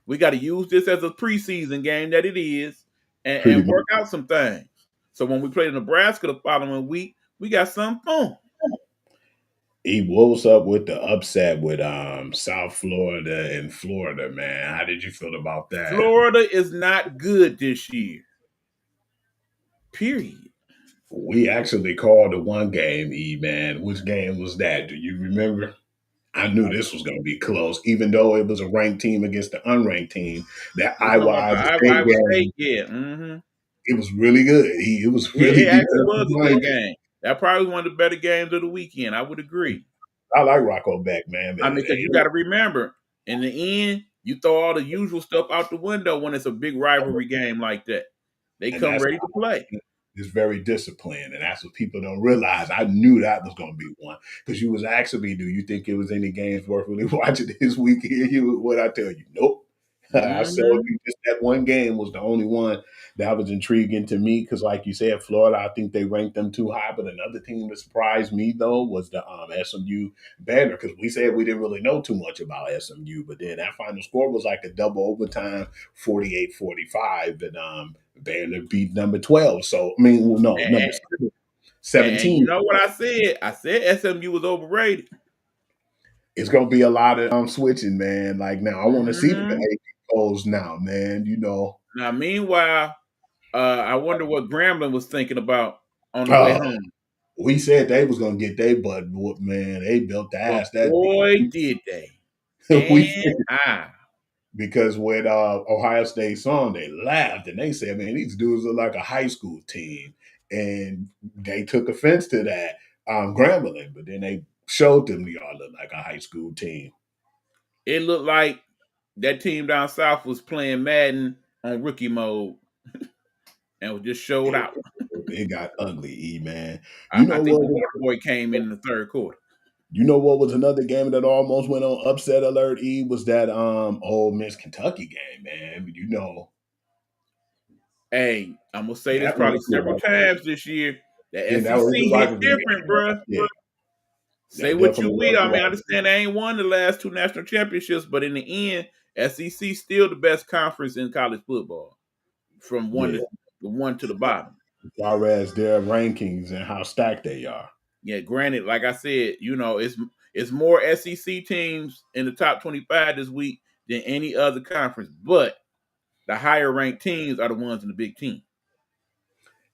B: We got to use this as a preseason game that it is
C: Pretty
B: and
C: much.
B: work out some things. So when we play Nebraska the following week, we got some fun.
C: He woke up with the upset with South Florida and Florida, man. How did you feel about that?
B: Florida is not good this year. Period.
C: We actually called the one game, man. Which game was that? Do you remember? I knew this was going to be close, even though it was a ranked team against the unranked team. That
B: You talking about
C: Iowa
B: the
C: State
B: Iowa State?
C: game,
B: Yeah. Mm-hmm.
C: it was really good. It was really
B: It actually
C: defensive
B: was a good
C: minded.
B: game. That probably was one of the better games of the weekend. I would agree.
C: I like Rocco Beck, man. But
B: I mean, because you got to remember, in the end, you throw all the usual stuff out the window when it's a big rivalry game like that. They
C: and
B: come
C: that's
B: ready to play.
C: is very disciplined, and that's what people don't realize. I knew that was going to be one because you was asking me, "Do you think it was any games worth really watching this weekend?" What I tell you, nope. I said just that one game was the only one that was intriguing to me because, like you said, Florida, I think they ranked them too high. But another team that surprised me though was the SMU banner because we said we didn't really know too much about SMU, but then that final score was like a double overtime, 48-45, and Banner beat number 12. So I mean, well, no, number
B: And
C: 17.
B: you know what I said? I said SMU was overrated.
C: It's gonna be a lot of switching, man. Like now, I want to see what the
B: Mm-hmm.
C: AP goes now, man. You know,
B: Now, meanwhile, I wonder what Grambling was thinking about on the way
C: uh,
B: home.
C: we said they was gonna get their butt whooped, man. They built the
B: But
C: ass that
B: boy, did they.
C: we
B: And
C: because when Ohio State saw them, they laughed and they said, "Man, these dudes look like a high school team," and they took offense to that Grambling. But then they showed them y'all look like a high school team.
B: it looked like that team down south was playing Madden on rookie mode and just showed
C: It,
B: out.
C: it got ugly, man. You
B: I
C: know
B: think
C: what?
B: the water boy came in the third quarter.
C: You know what was another game that almost went on upset alert? Was that Ole Miss Kentucky game, man. You know
B: Hey, I'm gonna say this
C: that one
B: probably
C: was
B: several times this year. The
C: and that was a
B: SEC hit
C: rivalry
B: different,
C: game.
B: bruh.
C: Yeah,
B: Say
C: that
B: what you
C: definitely
B: will.
C: was
B: I
C: a
B: mean, I
C: rivalry.
B: understand they ain't won the last two national championships, but in the end, SEC still the best conference in college football from
C: Yeah,
B: one to the bottom.
C: as far as their rankings and how stacked they are.
B: Yeah, granted, like I said, it's more SEC teams in the top 25 this week than any other conference, but the higher ranked teams are the ones in the Big Ten.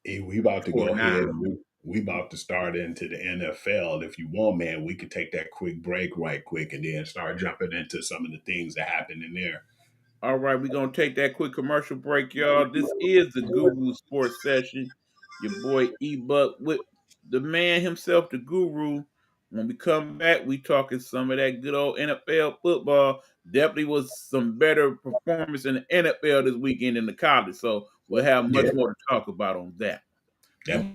C: Hey, we about to go ahead
B: Now,
C: and we about to start into the NFL. If you want, man, we could take that quick break right quick and then start jumping into some of the things that happen in there.
B: all right, we're gonna take that quick commercial break, y'all. This is the Guru Sports Session. Your boy E Buck with the man himself, the Guru. When we come back, we talking some of that good old NFL football. Definitely was some better performance in the NFL this weekend in the college. So we'll have
C: Yeah,
B: much more to talk about on that.
C: that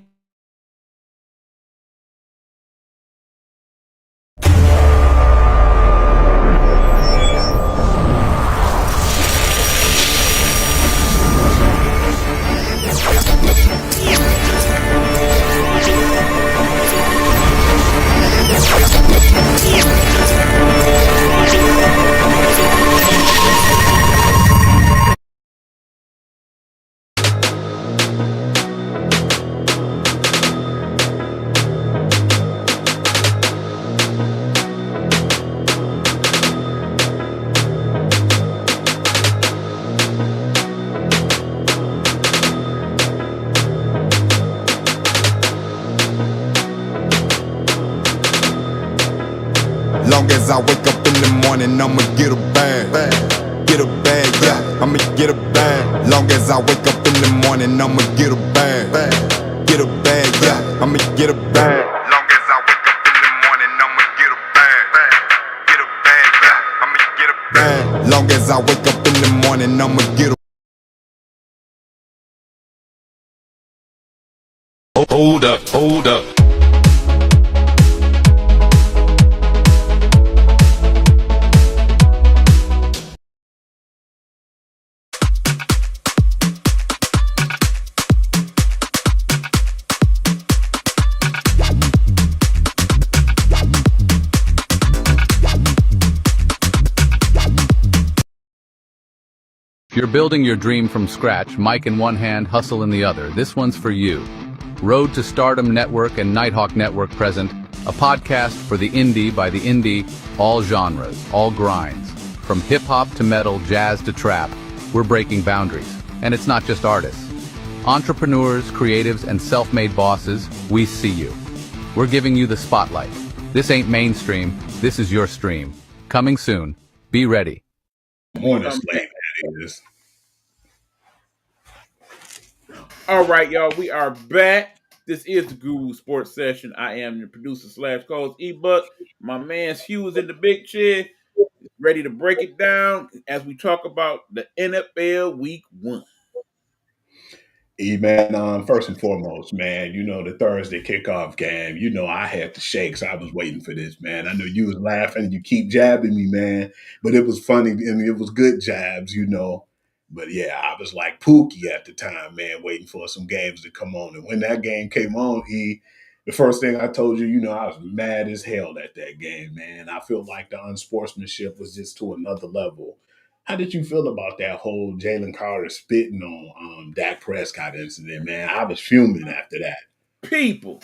D: Long as I wake up in the morning, I'ma get a bag. Get a bag, yeah, I'ma get a bag. Long as I wake up in the morning, I'ma get a bag. Get a bag, yeah, I'ma get a bag. Long as I wake up in the morning, I'ma get a bag. Get a bag, yeah, I'ma get a bag. Long as I wake up in the morning, I'ma get a
A: Hold up, hold up.
E: If you're building your dream from scratch, mic in one hand, hustle in the other, this one's for you. Road to Stardom Network and Nighthawk Network present a podcast for the indie by the indie, all genres, all grinds. From hip-hop to metal, jazz to trap, we're breaking boundaries. And it's not just artists. Entrepreneurs, creatives, and self-made bosses, we see you. We're giving you the spotlight. This ain't mainstream, this is your stream. Coming soon. Be ready.
C: morning slave that is.
B: All right, y'all, we are back. This is the Guru Sports Session. I am the producer / co-host E-Buck. My man's Hughes in the big chair, ready to break it down as we talk about the NFL Week 1.
C: Man, first and foremost, man, the Thursday kickoff game, I had the shakes. I was waiting for this, man. I know you was laughing. You keep jabbing me, man, but it was funny and it was good jabs. But yeah, I was like Pookie at the time, man, waiting for some games to come on. And when that game came on, the first thing I told you, I was mad as hell at that game, man. I feel like the unsportsmanship was just to another level. How did you feel about that whole Jalen Carter spitting on Dak Prescott incident, man? I was fuming after that.
B: People.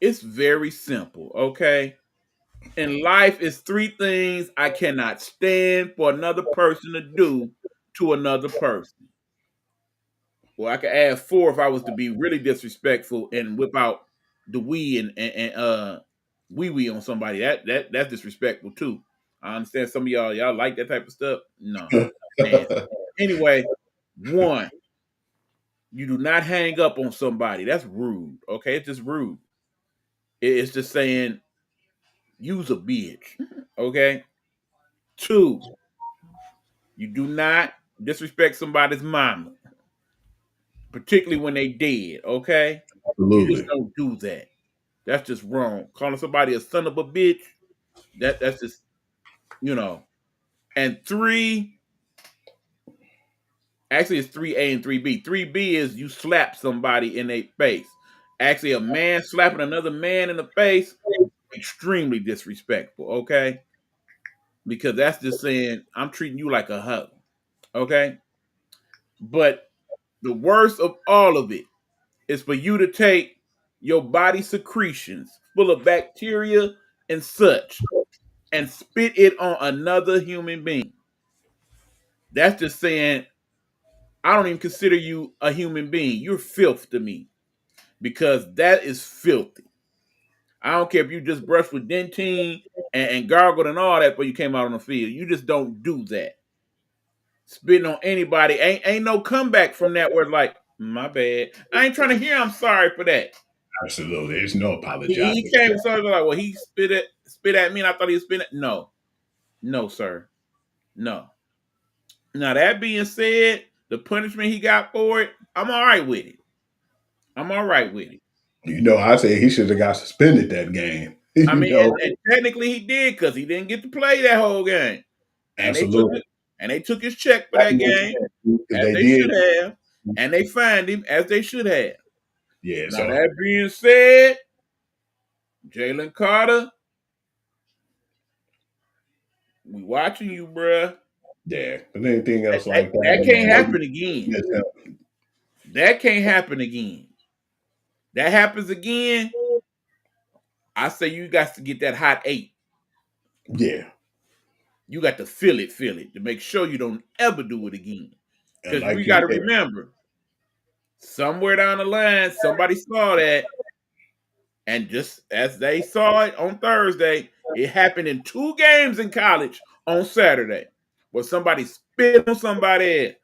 B: It's very simple, okay? In life, it's three things I cannot stand for another person to do to another person. Well, I could add four if I was to be really disrespectful and whip out the wee and wee on somebody. That's disrespectful too. I understand some of y'all like that type of stuff. No, man. Anyway, one, you do not hang up on somebody. That's rude. Okay, it's just rude. It's just saying use a bitch. Okay. Two, you do not disrespect somebody's mama, particularly when they dead. Okay, you just
C: Absolutely.
B: don't do that. That's just wrong. Calling somebody a son of a bitch, that's just And three, actually, it's 3A and 3B. 3B is you slap somebody in their face. Actually, a man slapping another man in the face, extremely disrespectful. Okay, because that's just saying I'm treating you like a hoe. Okay, but the worst of all of it is for you to take your body secretions full of bacteria and such and spit it on another human being. That's just saying, I don't even consider you a human being. You're filth to me because that is filthy. I don't care if you just brushed with dentine and gargled and all that before you came out on the field. You just don't do that. Spitting on anybody ain't no comeback from that where it's like, my bad. I ain't trying to hear I'm sorry for that.
C: Absolutely. There's no
B: He
C: apologizing for
B: came with
C: that.
B: something like, well, he spit at me and I thought he was spitting. No. No, sir. No. Now that being said, the punishment he got for it, I'm all right with it. I'm all right with it.
C: I say he should have got suspended that game.
B: I mean, and technically he did because he didn't get to play that whole game, and
C: Absolutely.
B: they took his check for that game
C: Because
B: as
C: they
B: they
C: did.
B: should have, and they fined him as they should have.
C: Yeah,
B: Now
C: so
B: that being said, Jalen Carter, we watching you, bruh.
C: yeah. But anything else
B: That,
C: like that,
B: that can't
C: man,
B: happen again.
C: yes,
B: That can't happen again. That happens again, I say you got to get that hot 8.
C: yeah.
B: You got to feel it to make sure you don't ever do it again.
C: And
B: Because we
C: like
B: got
C: you
B: to
C: said,
B: remember, somewhere down the line, somebody saw that, and just as they saw it on Thursday, it happened in 2 games in college on Saturday, where somebody spit on somebody else.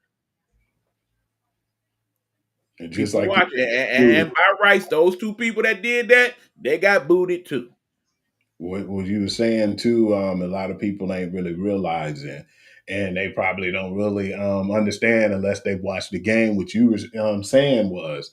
C: and just
B: People
C: like
B: watch it,
C: you
B: and by rights, those 2 people that did that, they got booted too.
C: what you were saying too, a lot of people ain't really realizing, and they probably don't really understand unless they watch the game. What you were saying was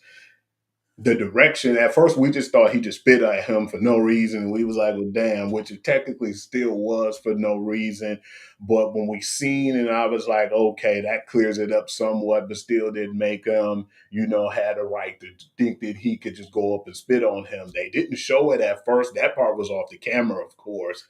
C: the direction. At first, we just thought he just spit at him for no reason, and we was like, "Well, damn," which it technically still was for no reason. But when we seen, and I was like, "Okay, that clears it up somewhat," but still didn't make him, had a right to think that he could just go up and spit on him. They didn't show it at first. That part was off the camera, of course.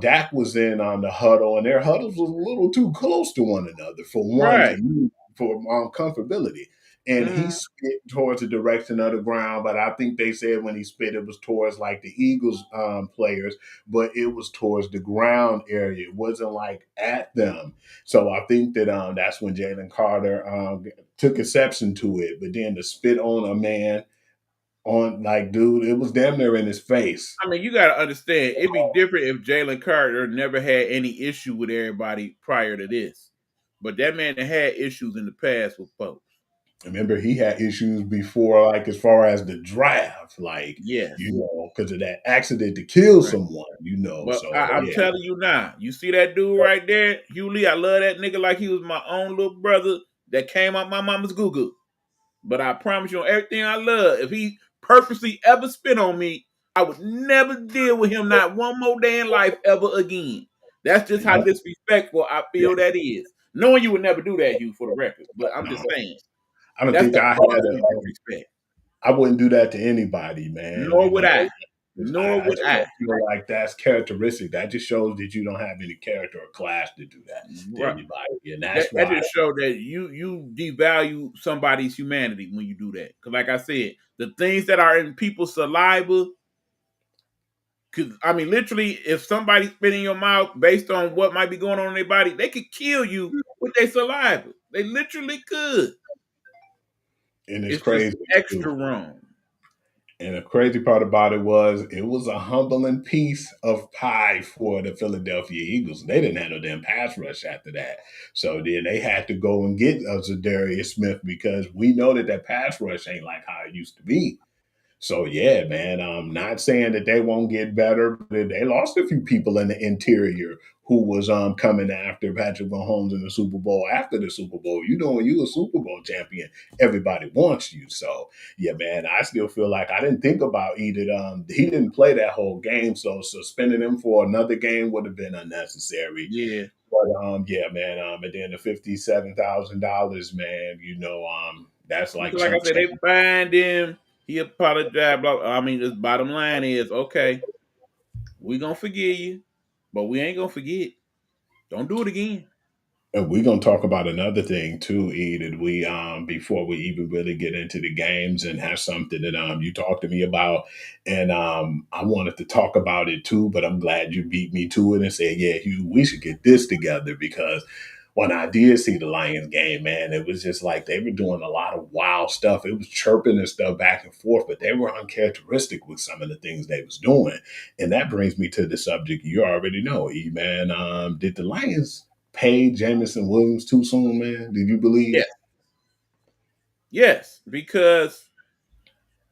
C: Dak was in on the huddle, and their huddles was a little too close to one another for one
B: Right.
C: to me for comfortability. And he
B: Mhm.
C: spit towards the direction of the ground, but I think they said when he spit, it was towards like the Eagles players, but it was towards the ground area. It wasn't like at them. So I think that that's when Jalen Carter took exception to it. But then to spit on a man on like, dude, it was damn near in his face.
B: I mean, you got to understand, it'd be different if Jalen Carter never had any issue with everybody prior to this. But that man had issues in the past with folks.
C: Remember, he had issues before, like as far as the draft, like
B: Yes.
C: because of that accident to kill
B: Right.
C: someone,
B: But
C: So
B: I'm telling you now, you see that dude right there, Hugh Lee, I love that nigga like he was my own little brother. that came out my mama's goo-goo. But I promise you on everything I love, if he purposely ever spit on me, I would never deal with him not one more day in life ever again. That's just how disrespectful I feel that is. Knowing you would never do that, Hugh, for the record. But I'm just saying.
C: I don't
B: That's
C: think
B: the
C: I had
B: ultimate disrespect.
C: I wouldn't do that to anybody, man.
B: Nor would I.
C: 'Cause
B: Nor
C: I
B: would
C: just
B: I.
C: don't feel like that's characteristic. That just shows that you don't have any character or class to do that to
B: Right.
C: anybody, and that's
B: That
C: why.
B: just show that you devalue somebody's humanity when you do that. Because like I said, the things that are in people's saliva, because I mean, literally, if somebody spit in your mouth based on what might be going on in their body, they could kill you with their saliva. They literally could.
C: And it's
B: It's just
C: crazy too.
B: extra wrong.
C: And the crazy part about it was a humbling piece of pie for the Philadelphia Eagles. They didn't have no damn pass rush after that. So then they had to go and get Zadarius Smith because we know that pass rush ain't like how it used to be. So yeah, man, I'm not saying that they won't get better. But they lost a few people in the interior who was coming after Patrick Mahomes in the Super Bowl after the Super Bowl. You know, when you a Super Bowl champion, everybody wants you. So yeah, man, I still feel like I didn't think about either. He didn't play that whole game, so suspending him for another game would have been unnecessary.
B: Yeah.
C: But yeah, man, and then the $57,000, man, that's like
B: Because like I
C: chump
B: said,
C: change.
B: they fined him. He apologized. Blah, I mean, the bottom line is, okay, we gonna forgive you, but we ain't gonna forget. Don't do it again.
C: And we're gonna talk about another thing too, E, that we before we even really get into the games and have something that you talked to me about. And I wanted to talk about it too, but I'm glad you beat me to it and said, yeah, Hugh, we should get this together because when I did see the Lions game, man, it was just like they were doing a lot of wild stuff. It was chirping and stuff back and forth, but they were uncharacteristic with some of the things they was doing. And that brings me to the subject you already know, E, man. Did the Lions paid Jamison Williams too soon, man? Did you believe?
B: Yes, yes, because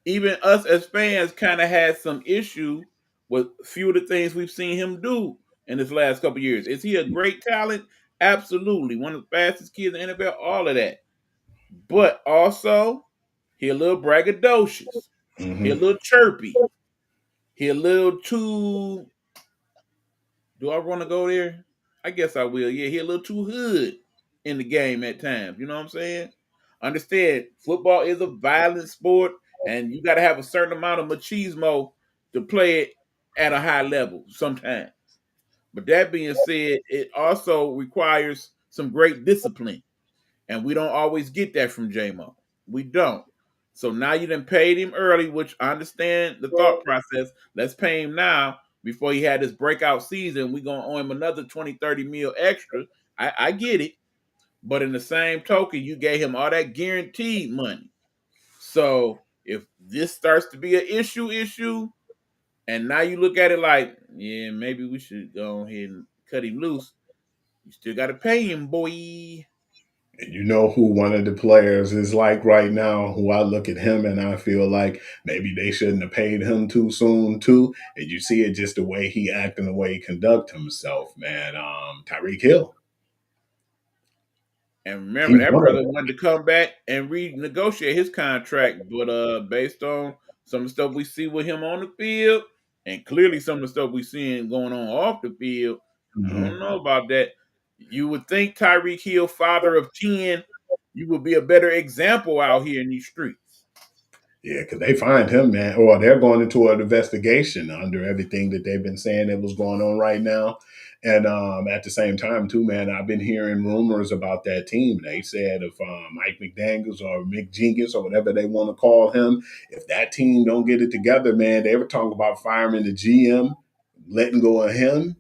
B: even us as fans kind of had some issue with a few of the things we've seen him do in this last couple of years. Is he a great talent? Absolutely, one of the fastest kids in the NFL. All of that, but also he a little braggadocious. He a
C: Mm-hmm.
B: little chirpy. He a little too. Do I want to go there? I guess I will. Yeah, he a little too hood in the game at times. You know what I'm saying? Understand, football is a violent sport, and you got to have a certain amount of machismo to play it at a high level sometimes. But that being said, it also requires some great discipline, and we don't always get that from J-Mo. We don't. So now you done paid him early, which I understand the thought process. Let's pay him now before he had this breakout season. We're going to owe him another 20, 30 mil extra. I get it. But in the same token, you gave him all that guaranteed money. So if this starts to be an issue, and now you look at it like, yeah, maybe we should go ahead and cut him loose. You still got to pay him, boy.
C: And you know who one of the players is like right now, who I look at him and I feel like maybe they shouldn't have paid him too soon too. And you see it just the way he act and the way he conduct himself, man. Tyreek Hill.
B: And remember,
C: He's
B: that
C: one of
B: brother
C: them.
B: wanted to come back and renegotiate his contract, but based on some of the stuff we see with him on the field, and clearly some of the stuff we seeing going on off the field, I don't
C: Mm-hmm.
B: know about that. You would think Tyreek Hill, father of 10, you would be a better example out here in these streets.
C: Yeah, because they find him, man, or they're going into an investigation under everything that they've been saying that was going on right now. And at the same time, too, man, I've been hearing rumors about that team. They said if Mike McDaniels or Mick Jenkins or whatever they want to call him, if that team don't get it together, man, they were talking about firing the GM, letting go of him,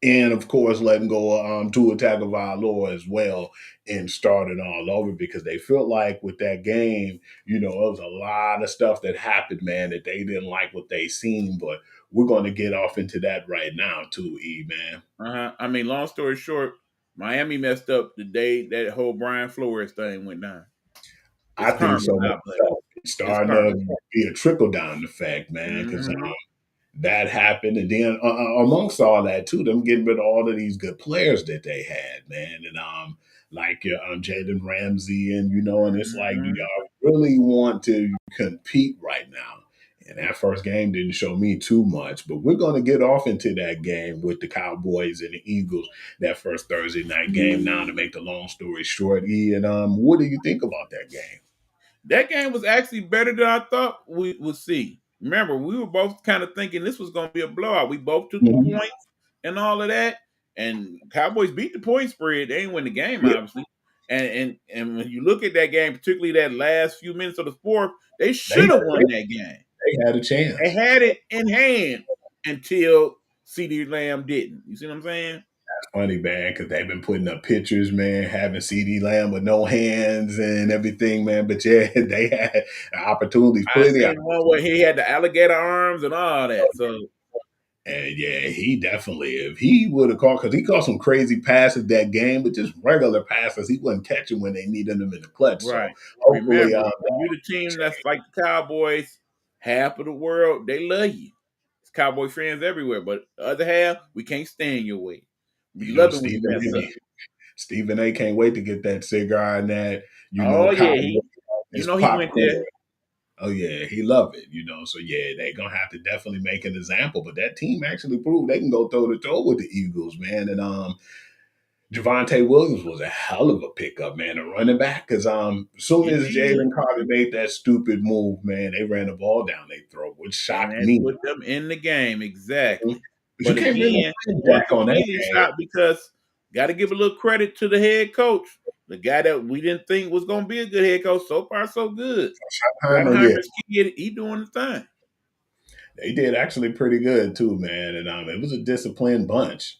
C: and of course letting go of Tua Tagovailoa as well and starting all over because they felt like with that game, it was a lot of stuff that happened, man, that they didn't like what they seen. But we're going to get off into that right now too, E, man.
B: I mean, long story short, Miami messed up the day that whole Brian Flores thing went down.
C: I
B: It's
C: think
B: karma
C: so
B: now,
C: much.
B: buddy.
C: It's
B: It's
C: starting
B: karma.
C: to be a trickle down effect, man, because
B: Mm-hmm.
C: that happened. And then amongst all that too, them getting rid of all of these good players that they had, man. And like your Jalen Ramsey, and and it's like, do
B: Mhm.
C: y'all really want to compete right now? And that first game didn't show me too much, but we're going to get off into that game with the Cowboys and the Eagles, that first Thursday night game. Now, to make the long story short, E, and what do you think about that game?
B: That game was actually better than I thought we would see. Remember, we were both kind of thinking this was going to be a blowout. We both took the
C: Mhm.
B: points and all of that, and Cowboys beat the point spread. They ain't win the game,
C: Yeah,
B: obviously. And when you look at that game, particularly that last few minutes of the fourth, they
C: they
B: should have won that game.
C: had a
B: They
C: chance.
B: had it in hand until CD Lamb didn't. You see what I'm saying?
C: Funny, man, because they've been putting up pictures, man, having CD Lamb with no hands and everything, man. But yeah, they had opportunities,
B: I
C: plenty of
B: seen one where he had the alligator arms and all that. So
C: And yeah, he definitely, if he would have caught, because he caught some crazy passes that game, but just regular passes, he wasn't catching when they needed him in the clutch. So
B: right.
C: hopefully,
B: Remember, when you're the team that's like the Cowboys, half of the world, they love you. It's Cowboy fans everywhere. But the other half, we can't stand your way. We love it when you mess up.
C: Stephen A. can't wait to get that cigar and that,
B: Oh yeah,
C: cowboy, his
B: he went there.
C: popcorn. Oh yeah, he love it. So yeah, they gonna have to definitely make an example. But that team actually proved they can go toe to toe with the Eagles, man. And Javonte Williams was a hell of a pickup, man, a running back. Because as soon as
B: Indeed.
C: Jalen Carter made that stupid move, man, they ran the ball down their throat, which
B: And
C: shocked
B: that
C: me.
B: put them in the game, exactly.
C: But you
B: But
C: can't really
B: again,
C: blame
B: that's
C: Dak
B: an
C: on that
B: easy
C: game.
B: shot because got to give a little credit to the head coach, the guy that we didn't think was going to be a good head coach. So far, so good.
C: Schottenheimer, yeah,
B: Schottenheimer's kid, he doing the thing.
C: they did actually pretty good too, man. And it was a disciplined bunch.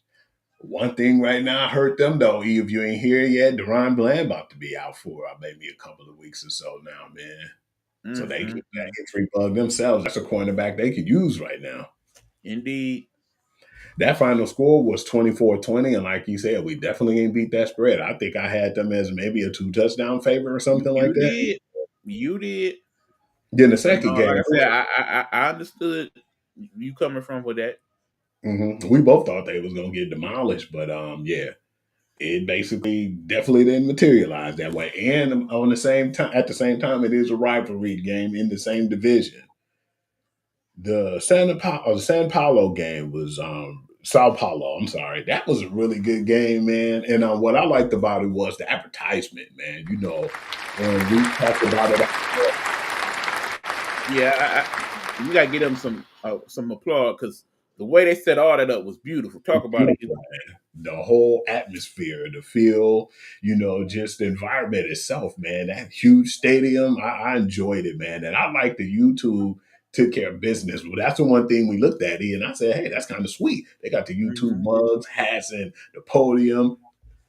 C: One thing right now hurt them though. If you ain't here yet, Deron Bland about to be out for maybe a couple of weeks or so now, man. So they
B: Mm-hmm.
C: keep that injury bug themselves. That's a cornerback they could use right now.
B: Indeed,
C: That final score was 24-20, and like you said, we definitely ain't beat that spread. I think I had them as maybe a 2 touchdown favorite or something like
B: you
C: that.
B: did, you did.
C: Then the
B: But
C: second
B: no, like
C: game,
B: I said, I understood you coming from with that.
C: we both thought they was gonna get demolished, but yeah, it basically definitely didn't materialize that way. And on the same time, at the same time, it is a rivalry game in the same division. The San Paulo game was Sao Paulo. I'm sorry, that was a really good game, man. And what I liked about it was the advertisement, man. When we talked about it,
B: Yeah, you got to give them some applause because the way they set all that up was beautiful. Talk about it.
C: beautiful, man. The whole atmosphere, the feel, just the environment itself, man. That huge stadium, I enjoyed it, man. And I like the YouTube took care of business. Well, that's the one thing we looked at, and I said, hey, that's kind of sweet. They got the YouTube
B: Mhm.
C: mugs, hats, and the podium.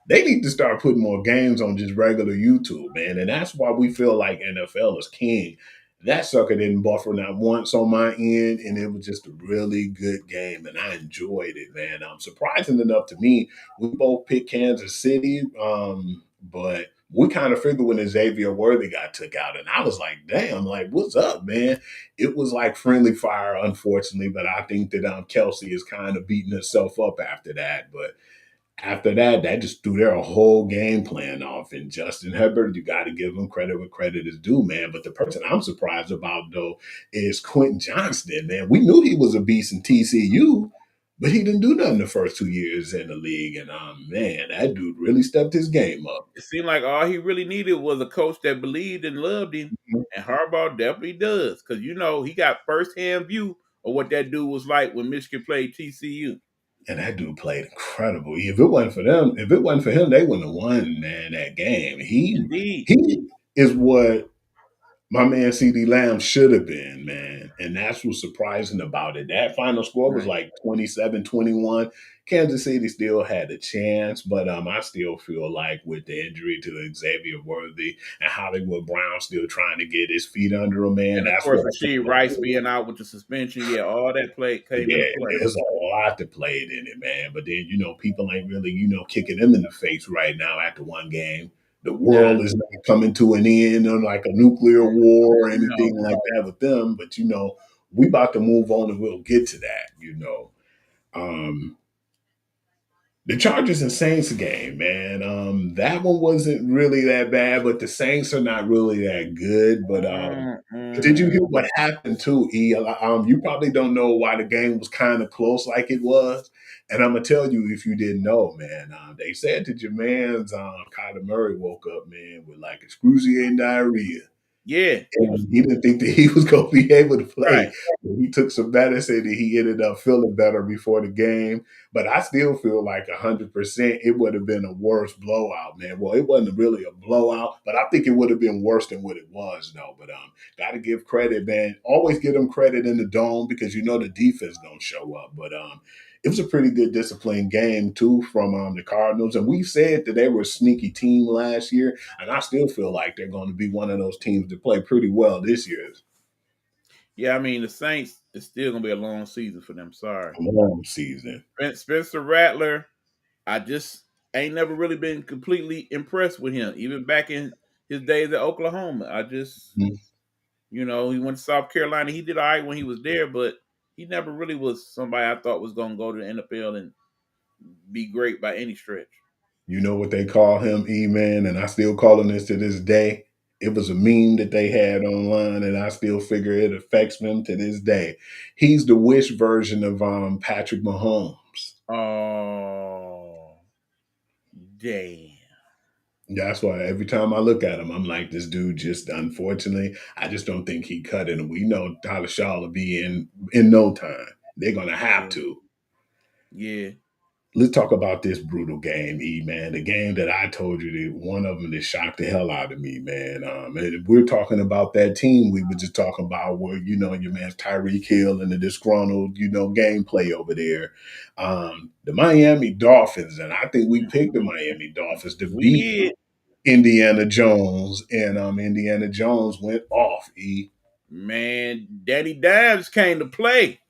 C: They need to start putting more games on just regular YouTube, man. And that's why we feel like NFL is king. That sucker didn't buffer not once on my end, and it was just a really good game, and I enjoyed it, man. Surprising enough to me, we both picked Kansas City, but we kind of figured when Xavier Worthy got took out, and I was like, damn, like, what's up, man? It was like friendly fire, unfortunately, but I think that Kelsey is kind of beating herself up after that, but after that, that just threw their whole game plan off. And Justin Herbert, you got to give him credit where credit is due, man. But the person I'm surprised about, though, is Quentin Johnston, man. We knew he was a beast in TCU, but he didn't do nothing the first 2 years in the league. And man, that dude really stepped his game up.
B: It seemed like all he really needed was a coach that believed and loved him, and Harbaugh definitely does because he got firsthand view of what that dude was like when Michigan played TCU.
C: And that dude played incredible. If it wasn't for them, if it wasn't for him, they wouldn't have won, man, that game.
B: Indeed,
C: He is what my man CD Lamb should have been, man. And that's what's surprising about it. That final score was
B: right.
C: like 27-21. Kansas City still had a chance, but I still feel like with the injury to Xavier Worthy and Hollywood Brown still trying to get his feet under him, man,
B: And of
C: that's
B: course,
C: what
B: Rasheed Rice being out with the suspension, yeah, all that play came
C: yeah,
B: into play.
C: there's a lot that played in it, man. But then, people ain't really, kicking them in the face right now after one game. The
B: Nah,
C: world is not coming to an end on like a nuclear war or
B: no,
C: anything like that with them. But, we about to move on and we'll get to that. Um, The Chargers and Saints game, man. That one wasn't really that bad, but the Saints are not really that good. But did you hear
B: Mm-mm.
C: what happened too, E? You probably don't know why the game was kind of close like it was. And I'm gonna tell you if you didn't know, man. They said that your man's Kyler Murray woke up, man, with like excruciating diarrhea.
B: Yeah, he was
C: And he didn't think that he was going to be able to
B: right.
C: play. He took some medicine and he ended up feeling better before the game. But I still feel like 100% it would have been a worse blowout, man. Well, it wasn't really a blowout, but I think it would have been worse than what it was, though. But got to give credit, man. Always give them credit in the dome because you know the defense don't show up. But it was a pretty good disciplined game too from the Cardinals, and we said that they were a sneaky team last year. And I still feel like they're going to be one of those teams that play pretty well this year.
B: Yeah, I mean the Saints. It's still gonna be a long season for them. Sorry,
C: Long season.
B: Spencer Rattler. I just ain't never really been completely impressed with him, even back in his days at Oklahoma. I just,
C: Mhm.
B: he went to South Carolina. He did all right when he was there, but he never really was somebody I thought was going to go to the NFL and be great by any stretch.
C: You know what they call him, E-Man, and I still call him this to this day. It was a meme that they had online, and I still figure it affects them to this day. He's the wish version of Patrick Mahomes.
B: Oh, damn.
C: That's why every time I look at him, I'm like, this dude just unfortunately, I just don't think he cut it. And we know Tyler Shaw will be in no time. They're gonna have
B: Yeah.
C: to.
B: Yeah.
C: Let's talk about this brutal game, E man. The game that I told you that one of them that shocked the hell out of me, man. And we're talking about that team we were just talking about where, your man's Tyreek Hill and the disgruntled, gameplay over there. The Miami Dolphins, and I think we picked the Miami Dolphins to
B: We
C: beat
B: did.
C: Indiana Jones, and Indiana Jones went off. E.
B: Man, Danny Dimes came to play.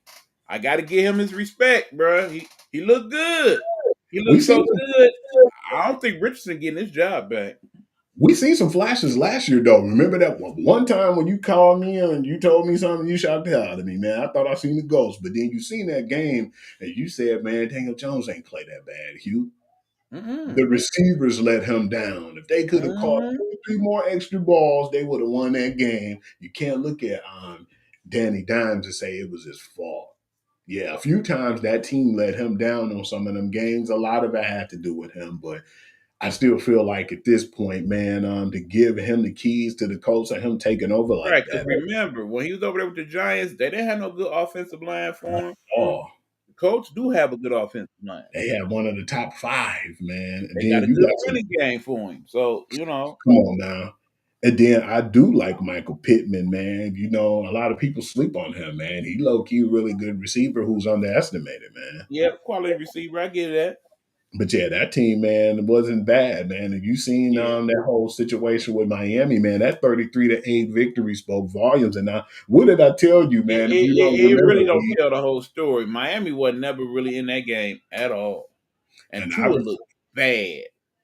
B: I got to give him his respect, bro. He looked good. He
C: We
B: looked
C: seen
B: so good. I don't think Richardson getting his job back.
C: we seen some flashes last year though. Remember that one time when you called me and you told me something, you shot the hell out of me, man. I thought I seen the ghost, but then you seen that game and you said, man, Daniel Jones ain't play that bad, Hugh.
B: Mm-mm.
C: The receivers let him down. If they could have caught
B: Mm-hmm.
C: 2 or 3 more extra balls, they would have won that game. You can't look at Danny Dimes and say it was his fault. Yeah, a few times that team let him down on some of them games. A lot of it had to do with him, but I still feel like at this point, man, to give him the keys to the Colts and him taking over
B: Right,
C: like
B: because
C: that.
B: remember, when he was over there with the Giants, they didn't have no good offensive line for him.
C: Oh,
B: The Colts do have a good offensive line.
C: they had one of the top 5, man. And
B: They got
C: then
B: a
C: you
B: good
C: got some.
B: running game for him. So,
C: Come on now. And then I do like Michael Pittman, man. A lot of people sleep on him, man. He low key really good receiver who's underestimated, man.
B: yeah, quality receiver. I get that.
C: But yeah, that team, man, wasn't bad, man. And you seen
B: Yeah.
C: that whole situation with Miami, man. That 33-8 victory spoke volumes. And now, what did I tell you,
B: It,
C: man? If
B: it,
C: you don't
B: it it
C: remember,
B: really don't
C: E,
B: tell the whole story. Miami was never really in that game at all. And
C: and I
B: Tua
C: was
B: looked bad.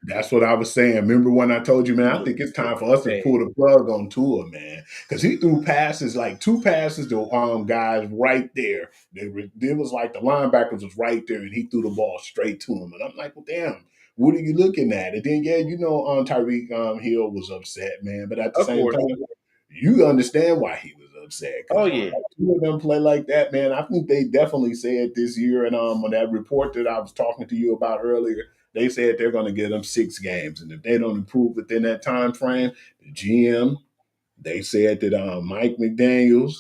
C: that's what I was saying. Remember when I told you, man,
B: He
C: I
B: looked
C: think it's time for us to
B: bad.
C: pull the plug on Tua, man. Because he threw passes, like 2 passes to guys right there. It was like the linebackers was right there, and he threw the ball straight to him. And I'm like, well, damn, what are you looking at? And then, yeah, Tyreek Hill was upset, man. But at the
B: Of
C: same
B: course.
C: time, you understand why he was upset.
B: Oh
C: Because
B: yeah.
C: 2 of them play like that, man. I think they definitely said this year, and on that report that I was talking to you about earlier, they said they're going to give them 6 games, and if they don't improve within that time frame, the GM, they said that Mike McDaniels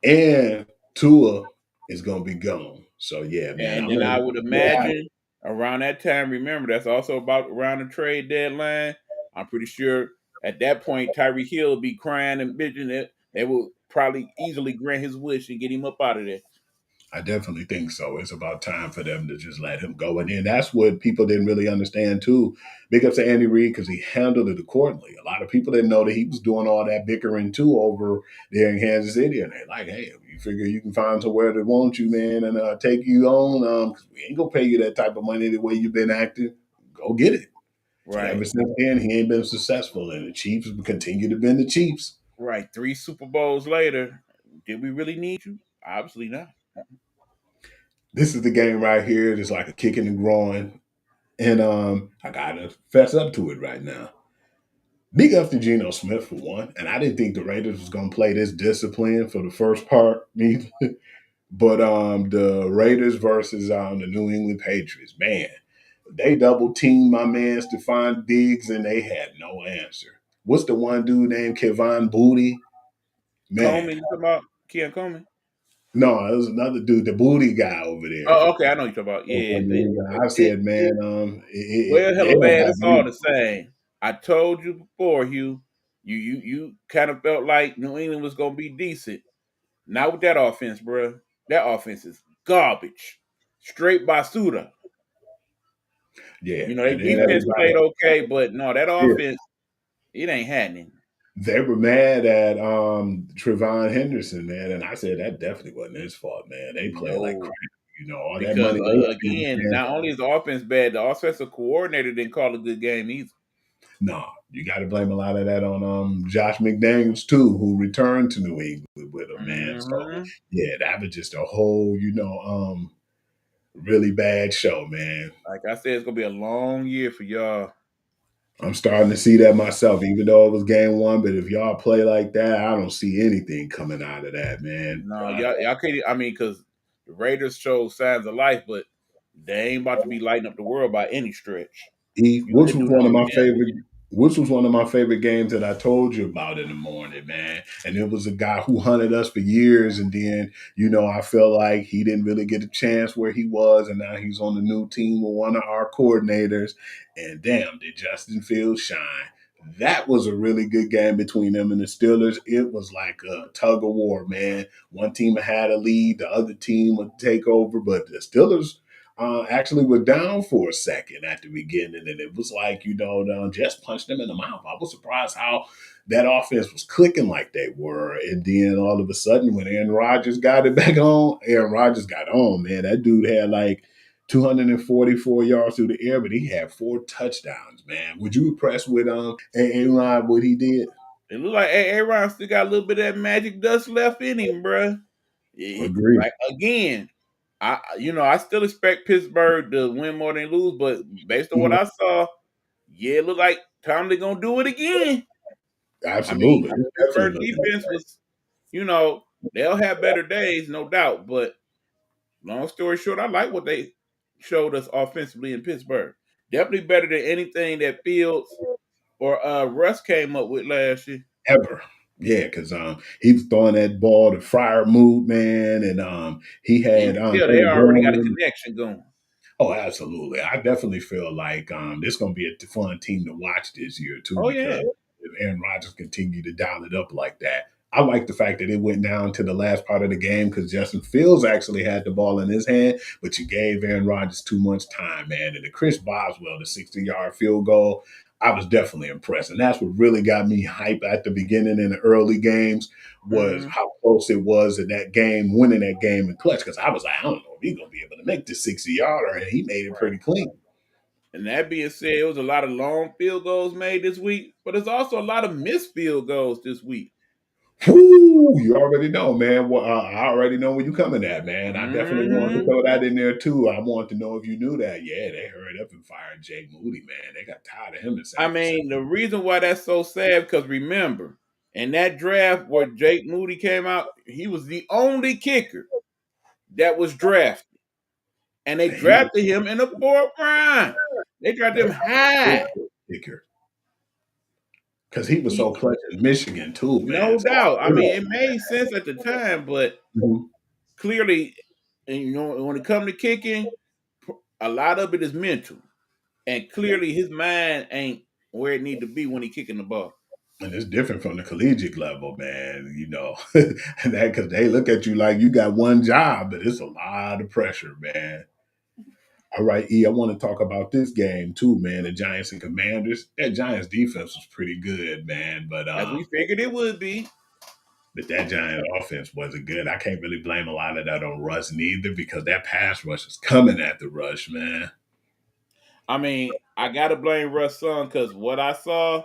C: and Tua is going to be gone. So yeah, man,
B: And
C: I'm
B: then I
C: ready
B: would
C: to see
B: imagine around that time, remember that's also about around the trade deadline. I'm pretty sure at that point Tyreek Hill will be crying and bitching that they will probably easily grant his wish and get him up out of there.
C: I definitely think so. It's about time for them to just let him go. And then that's what people didn't really understand too. Big ups to Andy Reid because he handled it accordingly. A lot of people didn't know that he was doing all that bickering too over there in Kansas City. And they're like, hey, you figure you can find somewhere that wants you, man, and take you on, because we ain't going to pay you that type of money the way you've been acting. Go get it. And ever
B: Right.
C: since then, he ain't been successful. And the Chiefs continue to be the Chiefs.
B: Right. 3 Super Bowls later. Did we really need you? Obviously not.
C: This is the game right here. It's like a kick in the groin. And I gotta fess up to it right now. Big up to Geno Smith for one, and I didn't think the Raiders was gonna play this discipline for the first part either. But the Raiders versus the New England Patriots, man, they double teamed my man Stephon Diggs, and they had no answer. What's the one dude named Kevon Booty? Man,
B: Coleman, you talking about Ken Coleman?
C: no, it was another dude, the Booty guy over there.
B: Oh, okay, I know what you're talking about. Yeah,
C: I said, man,
B: well,
C: they
B: hella
C: don't
B: bad.
C: have
B: It's all
C: any.
B: the same. I told you before, Hugh. You kind of felt like New England was gonna be decent. Not with that offense, bro. That offense is garbage. Straight basura.
C: Yeah,
B: You know, they
C: and then
B: defense played okay, but no, that
C: yeah,
B: offense, it ain't happening.
C: they were mad at Trevon Henderson, man, and I said that definitely wasn't his fault, man. They play like crap,
B: No,
C: all that
B: because
C: money they spent,
B: again,
C: man.
B: not only is the offense bad, the offensive coordinator didn't call a good game either.
C: No, you got to blame a lot of that on Josh McDaniels too, who returned to New England with him, man. So
B: Mm-hmm.
C: yeah, that was just a whole, really bad show, man.
B: Like I said, it's gonna be a long year for y'all.
C: I'm starting to see that myself, even though it was game one. But if y'all play like that, I don't see anything coming out of that, man.
B: No, y'all can't. I mean, because the Raiders show signs of life, but they ain't about to be lighting up the world by any stretch. You got
C: Which
B: to
C: was
B: do
C: one
B: that
C: of my
B: with them.
C: favorite. Which was one of my favorite games that I told you about in the morning, man. And it was a guy who hunted us for years, and then I felt like he didn't really get a chance where he was, and now he's on the new team with one of our coordinators. And damn, did Justin Fields shine? That was a really good game between them and the Steelers. It was like a tug of war, man. One team had a lead, the other team would take over, but the Steelers actually were down for a second at the beginning, and it was like just punched them in the mouth. I was surprised how that offense was clicking like they were, and then all of a sudden, when Aaron Rodgers got it back on, Aaron Rodgers got on. Man, that dude had like 244 yards through the air, but he had 4 touchdowns. Man, would you impressed with Aaron what he did?
B: It look like Aaron still got a little bit of that magic dust left in him, bruh.
C: Agree.
B: Like again, I still expect Pittsburgh to win more than lose, but based on what
C: Mhm.
B: I saw, yeah, it look like Tomlin gonna do it again. I mean,
C: Absolutely, it's
B: Pittsburgh
C: definitely looking that
B: defense
C: way.
B: was, they'll have better days, no doubt. But long story short, I like what they showed us offensively in Pittsburgh. Definitely better than anything that Fields or Russ came up with last year.
C: Ever. Yeah, because he was throwing that ball to Friar Mood, man, and he
B: And you
C: had
B: can tell they
C: Taylor
B: already got a
C: Dorman.
B: connection going.
C: Oh, absolutely. I definitely feel like this is going to be a fun team to watch this year too,
B: Oh
C: because
B: yeah.
C: if Aaron Rodgers continue to dial it up like that. I like the fact that it went down to the last part of the game because Justin Fields actually had the ball in his hand, but you gave Aaron Rodgers too much time, man. And the Chris Boswell, the 60-yard field goal, I was definitely impressed. And that's what really got me hype at the beginning in the early games was
B: Mm-hmm.
C: how close it was in that game, winning that game in clutch. Because I was like, I don't know if he's going to be able to make this 60-yarder, and he made it pretty clean.
B: And that being said, it was a lot of long field goals made this week, but there's also a lot of missed field goals this week.
C: Whoo, you already know, man. Well, I already know where you coming at, man. I definitely want to
B: Mm-hmm.
C: throw that in there too. I want to know if you knew that. Yeah, they hurried up and fired Jay Moody, man. They got tired of him in
B: I
C: San Francisco.
B: mean, the reason why that's so sad because remember, in that draft where Jake Moody came out, he was the only kicker that was drafted, and they
C: And he was
B: drafted him in the fourth round. They drafted
C: that
B: him
C: was a good
B: high.
C: kicker because he was so
B: He,
C: clutch in Michigan too, man.
B: no
C: So
B: doubt. I mean, it made sense at the time, but
C: Mhm.
B: clearly, and when it comes to kicking, a lot of it is mental, and clearly his mind ain't where it need to be when he kicking the ball.
C: And it's different from the collegiate level, man. And that because they look at you like you got one job, but it's a lot of pressure, man. All right, E, I want to talk about this game too, man. The Giants and Commanders. That Giants defense was pretty good, man. But
B: As we figured it would be.
C: that Giant offense wasn't good. I can't really blame a lot of that on Russ neither because that pass rush is coming at the rush, man.
B: I mean, I gotta blame Russ son because what I saw,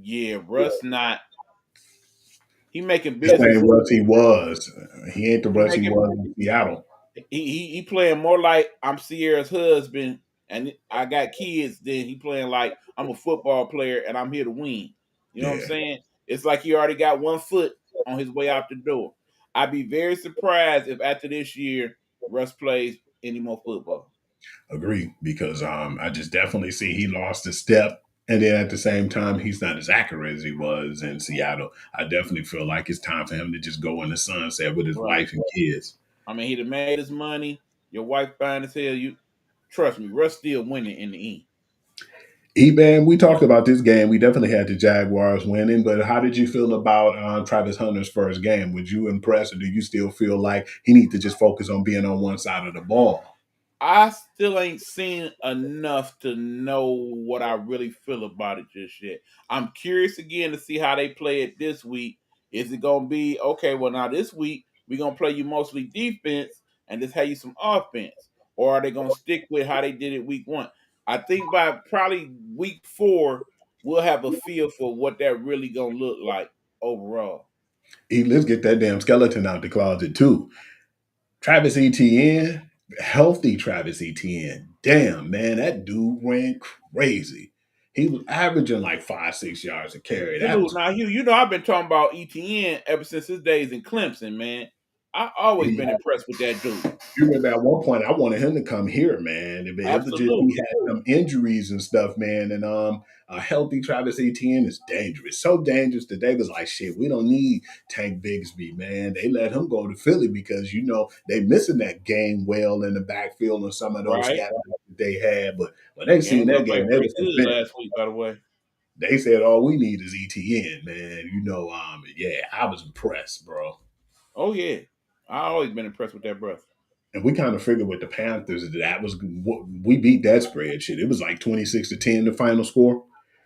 B: yeah, Russ not he making
C: The
B: business.
C: same Russ he was. He ain't the
B: He
C: Russ he
B: making
C: was in Seattle.
B: he playing more like I'm Sierra's husband and I got kids, then he playing like I'm a football player and I'm here to win. You know what I'm
C: Yeah,
B: saying? It's like he already got one foot on his way out the door. I'd be very surprised if after this year Russ plays any more football.
C: agree. Because I just definitely see he lost a step. And then at the same time, he's not as accurate as he was in Seattle. I definitely feel like it's time for him to just go in the sunset with his
B: Right.
C: wife and kids.
B: I mean, he'd have made his money. Your wife fine as hell. You trust me, Russ still winning in the end.
C: E-Man, we talked about this game. We definitely had the Jaguars winning, but how did you feel about Travis Hunter's first game? Was you impressed, or do you still feel like he needs to just focus on being on one side of the ball?
B: I still ain't seen enough to know what I really feel about it just yet. I'm curious again to see how they play it this week. Is it gonna be okay? Well, now this week we're gonna play you mostly defense and just have you some offense, or are they gonna stick with how they did it week one? I think by probably week four we'll have a feel for what that really gonna look like overall.
C: Let's get that damn skeleton out the closet too. Travis Etienne, healthy Travis Etienne. Damn, man, that dude ran crazy. He was averaging like 5, 6 yards a carry. That
B: Dude,
C: was
B: now Hugh, you know I've been talking about ETN ever since his days in Clemson, man. I always
C: he
B: been impressed with that dude.
C: You remember at one point I wanted him to come here, man. It was just he
B: Absolutely.
C: had some injuries and stuff, man. And a healthy Travis Etienne is dangerous. So dangerous that they was like, shit, we don't need Tank Bigsby, man. They let him go to Philly because they missing that game well in the backfield and some of those
B: Right?
C: scat that they had. But when they seen that
B: Gainwell
C: game,
B: played
C: they
B: pretty
C: was
B: good
C: convinced.
B: last week, by the way.
C: They said all we need is ETN, man. Yeah, I was impressed, bro.
B: Oh yeah. I always been impressed with that brother.
C: And we kind of figured with the Panthers that was we beat that spread shit. It was like 26-10 the final score.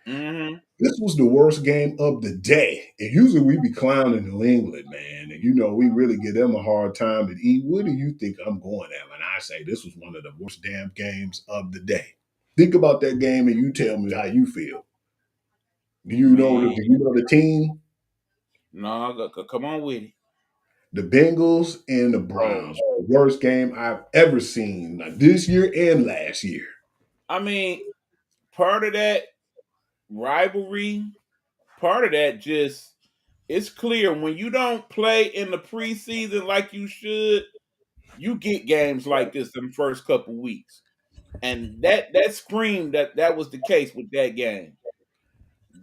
B: Mm-hmm.
C: This was the worst game of the day. And usually we be clowning New England, man. And we really give them a hard time. But what do you think I'm going at when I say this was one of the worst damn games of the day? Think about that game and you tell me how you feel.
B: Man.
C: Do you know the team?
B: No, come on with it.
C: The Bengals and the
B: Oh.
C: Browns. The worst game I've ever seen, like this year and last year.
B: I mean, part of that rivalry, part of that just it's clear when you don't play in the preseason like you should, you get games like this in the first couple weeks. And that screamed that was the case with that game.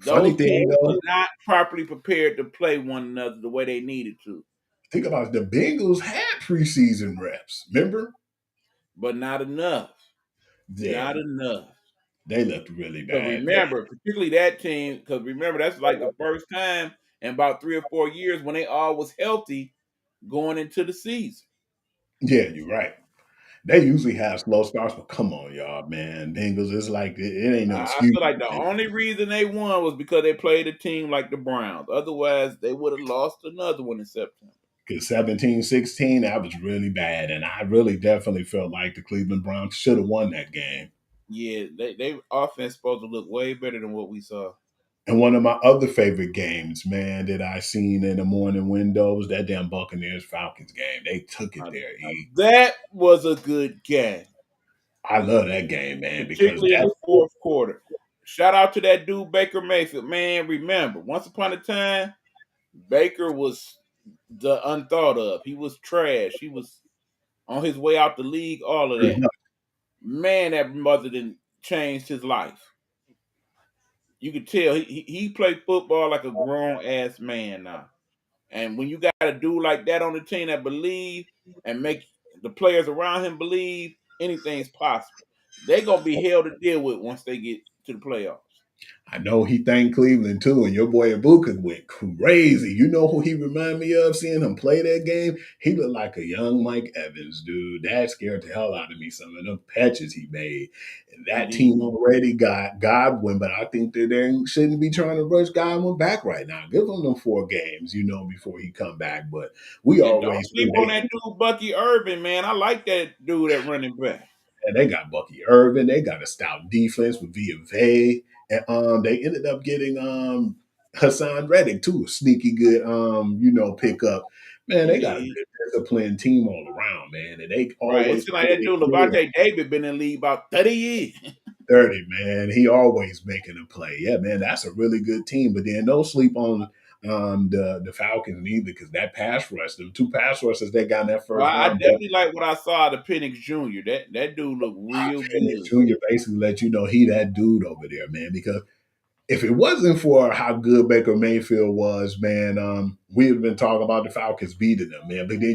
C: Funny
B: Those
C: thing
B: teams
C: though,
B: were not properly prepared to play one another the way they needed to,
C: think about it, the Bengals had preseason reps. Remember?
B: but not enough.
C: Yeah,
B: Not enough.
C: they looked really
B: Because
C: bad.
B: remember, particularly that team, because remember that's like the first time in about 3 or 4 years when they all was healthy going into the season.
C: Yeah, you're right. They usually have slow starts, but come on, y'all, man. Bengals, it's like it ain't no
B: I
C: excuse.
B: feel like the only reason they won was because they played a team like the Browns. Otherwise, they would have lost another one in September.
C: Because 17-16, that was really bad. And I really definitely felt like the Cleveland Browns should have won that game.
B: Yeah, they offense supposed to look way better than what we saw.
C: And one of my other favorite games, man, that I seen in the morning window was that damn Buccaneers Falcons game. They took it
B: Uh,
C: there, E.
B: That was a good game,
C: I love that game, man, because
B: particularly in
C: that
B: the fourth quarter. Shout out to that dude Baker Mayfield. Man, remember, once upon a time, Baker was the unthought of. He was trash. He was on his way out the league, all of that. Man, that mother didn't changed his life. You could tell he played football like a grown ass man now. And when you got a dude like that on the team that believe and make the players around him believe anything's possible, they gonna be hell to deal with once they get to the playoffs.
C: I know he thanked Cleveland too, and your boy Ibuka went crazy. You know who he reminded me of seeing him play that game? He looked like a young Mike Evans, dude. That scared the hell out of me, some of them catches he made. And
B: He
C: that
B: did.
C: team already got Godwin, but I think that they shouldn't be trying to rush Godwin back right now. Give him them 4 games, before he come back. But we
B: And don't
C: always
B: sleep on that dude Bucky Irvin, man. I like that dude at running back.
C: and they got Bucky Irvin. They got a stout defense with Via. And they ended up getting Hassan Reddick too, a sneaky good pickup. Man, they got a
B: Indeed.
C: good disciplined team all around, man, and they
B: Right.
C: always
B: It's like
C: play
B: that
C: their
B: dude
C: clear.
B: Levante David been in the league about 30 years.
C: 30, man. He always making a play. Yeah, man, that's a really good team. But then don't sleep on the Falcons neither, because that pass rush, the two pass rushes they got in that
B: Well,
C: first
B: I
C: round, boy.
B: definitely like what I saw out of Penix Jr. That dude looked real
C: Penix
B: good.
C: Jr. basically let you know he that dude over there, man, because if it wasn't for how good Baker Mayfield was, man, we have been talking about the Falcons beating them, man. But then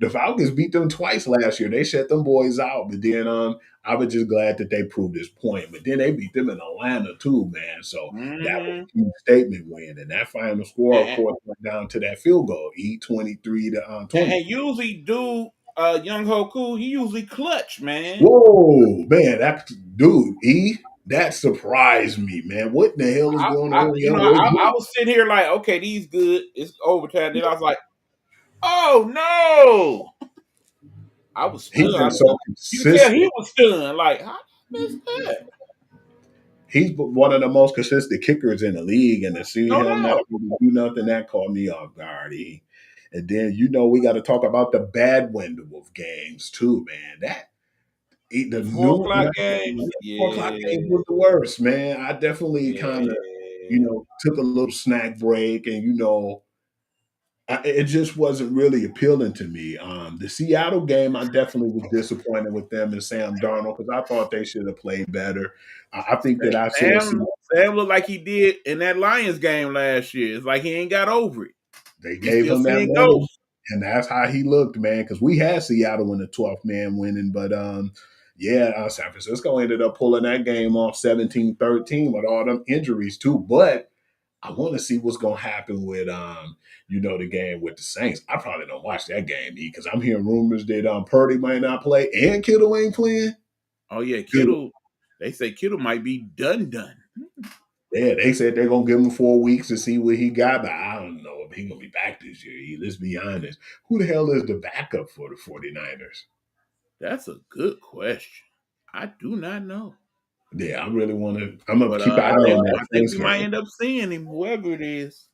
C: the Falcons beat them twice last year. They shut them boys out. But then I was just glad that they proved this point. But then they beat them in Atlanta too, man. So that was
B: Mm-hmm.
C: a huge statement win. And that final score, of
B: And,
C: course, went down to that field goal, 23 to 20.
B: and usually, dude, Young Hoku, he usually clutch, man.
C: Whoa, man, that dude, that surprised me, man. What in the hell is going on, young boy?
B: I was sitting here like, okay, these good. It's overtime. Then I was like, oh no! I was
C: He's
B: stunned.
C: been so
B: You could tell he
C: consistent.
B: was stunned. Like, how did I miss that?
C: He's one of the most consistent kickers in the league, and to see
B: No
C: him not
B: doubt.
C: really do nothing, that caught me off guard. And then we got to talk about the bad window of games too, man. The
B: The 4 o'clock
C: not
B: games.
C: the 4 o'clock games
B: Yeah,
C: was the worst, man. I definitely kind of
B: yeah.
C: took a little snack break, and it just wasn't really appealing to me. The Seattle game, I definitely was disappointed with them and Sam Darnold, because I thought they should have played better. I think that I said
B: Sam looked like he did in that Lions game last year. It's like he ain't got over it.
C: they
B: He's
C: gave
B: still
C: him that
B: seeing
C: money,
B: ghosts.
C: and that's how he looked, man. Because we had Seattle in the 12th man winning, but yeah, San Francisco ended up pulling that game off 17-13 with all them injuries too. But I want to see what's going to happen with the game with the Saints. I probably don't watch that game because I'm hearing rumors that Purdy might not play and Kittle ain't playing.
B: Oh yeah,
C: Good.
B: Kittle. They say Kittle might be done.
C: Yeah, they said they're gonna give him 4 weeks to see what he got, but I don't know if he's gonna be back this year. Let's be honest. Who the hell is the backup for the 49ers?
B: That's a good question. I do not know.
C: Yeah, I really want to. I'm gonna
B: But
C: keep an eye on that
B: I think
C: Saints
B: we might
C: game.
B: end up seeing him, whoever it is.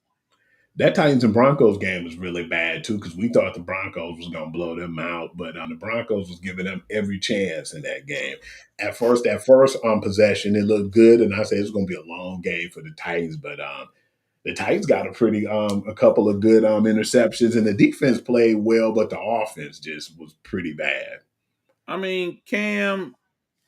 C: That Titans and Broncos game was really bad too, because we thought the Broncos was gonna blow them out, but the Broncos was giving them every chance in that game. That first possession, it looked good, and I said it's gonna be a long game for the Titans, but the Titans got a couple of good interceptions, and the defense played well, but the offense just was pretty bad.
B: I mean, Cam,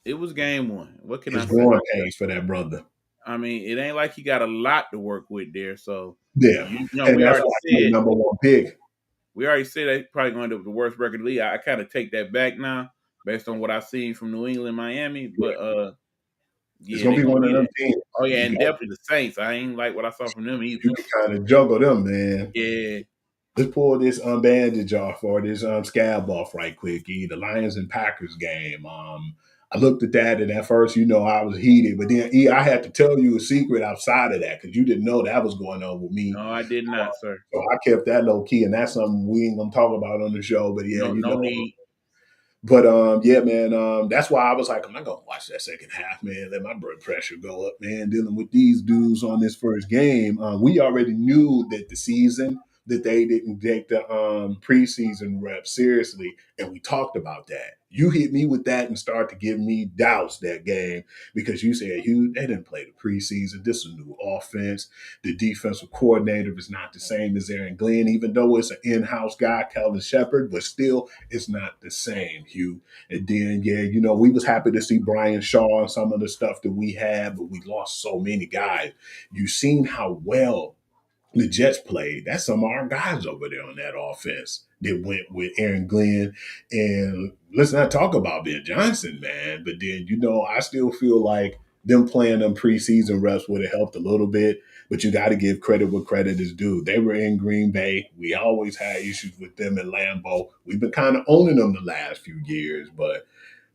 B: it was game one. What can
C: It's
B: I say?
C: growing pains for that brother.
B: I mean, it ain't like he got a lot to work with there. So,
C: Yeah, and
B: we
C: that's
B: already
C: why he's the number one pick.
B: they probably going to have the worst record in the league. I kind of take that back now based on what I've seen from New England, Miami. But
C: It's
B: yeah,
C: gonna
B: they're
C: be
B: gonna
C: one of
B: be
C: them
B: that.
C: teams.
B: Oh yeah, and definitely the Saints. I ain't like what I saw from them either.
C: You can kind of juggle them, man.
B: Yeah.
C: Let's pull this bandage off or this scab off right quick. The Lions and Packers game. I looked at that, and at first, I was heated, but then I had to tell you a secret outside of that because you didn't know that was going on with me.
B: No, I did not, sir.
C: So I kept that low key, and that's something we ain't gonna talk about on the show. But yeah,
B: No need.
C: But yeah, man, that's why I was like, I'm not gonna watch that second half, man. Let my blood pressure go up, man. Dealing with these dudes on this first game, we already knew that the season that they didn't take the preseason reps seriously, and we talked about that. You hit me with that and start to give me doubts that game because you said, Hugh, they didn't play the preseason. This is a new offense. The defensive coordinator is not the same as Aaron Glenn, even though it's an in-house guy, Calvin Shepard, but still it's not the same, Hugh. And then, yeah, we was happy to see Brian Shaw and some of the stuff that we had, but we lost so many guys. You seen how well the Jets played. That's some of our guys over there on that offense that went with Aaron Glenn. And let's not talk about Ben Johnson, man. But then, I still feel like them playing them preseason reps would have helped a little bit. But you got to give credit where credit is due. They were in Green Bay. We always had issues with them in Lambeau. We've been kind of owning them the last few years, but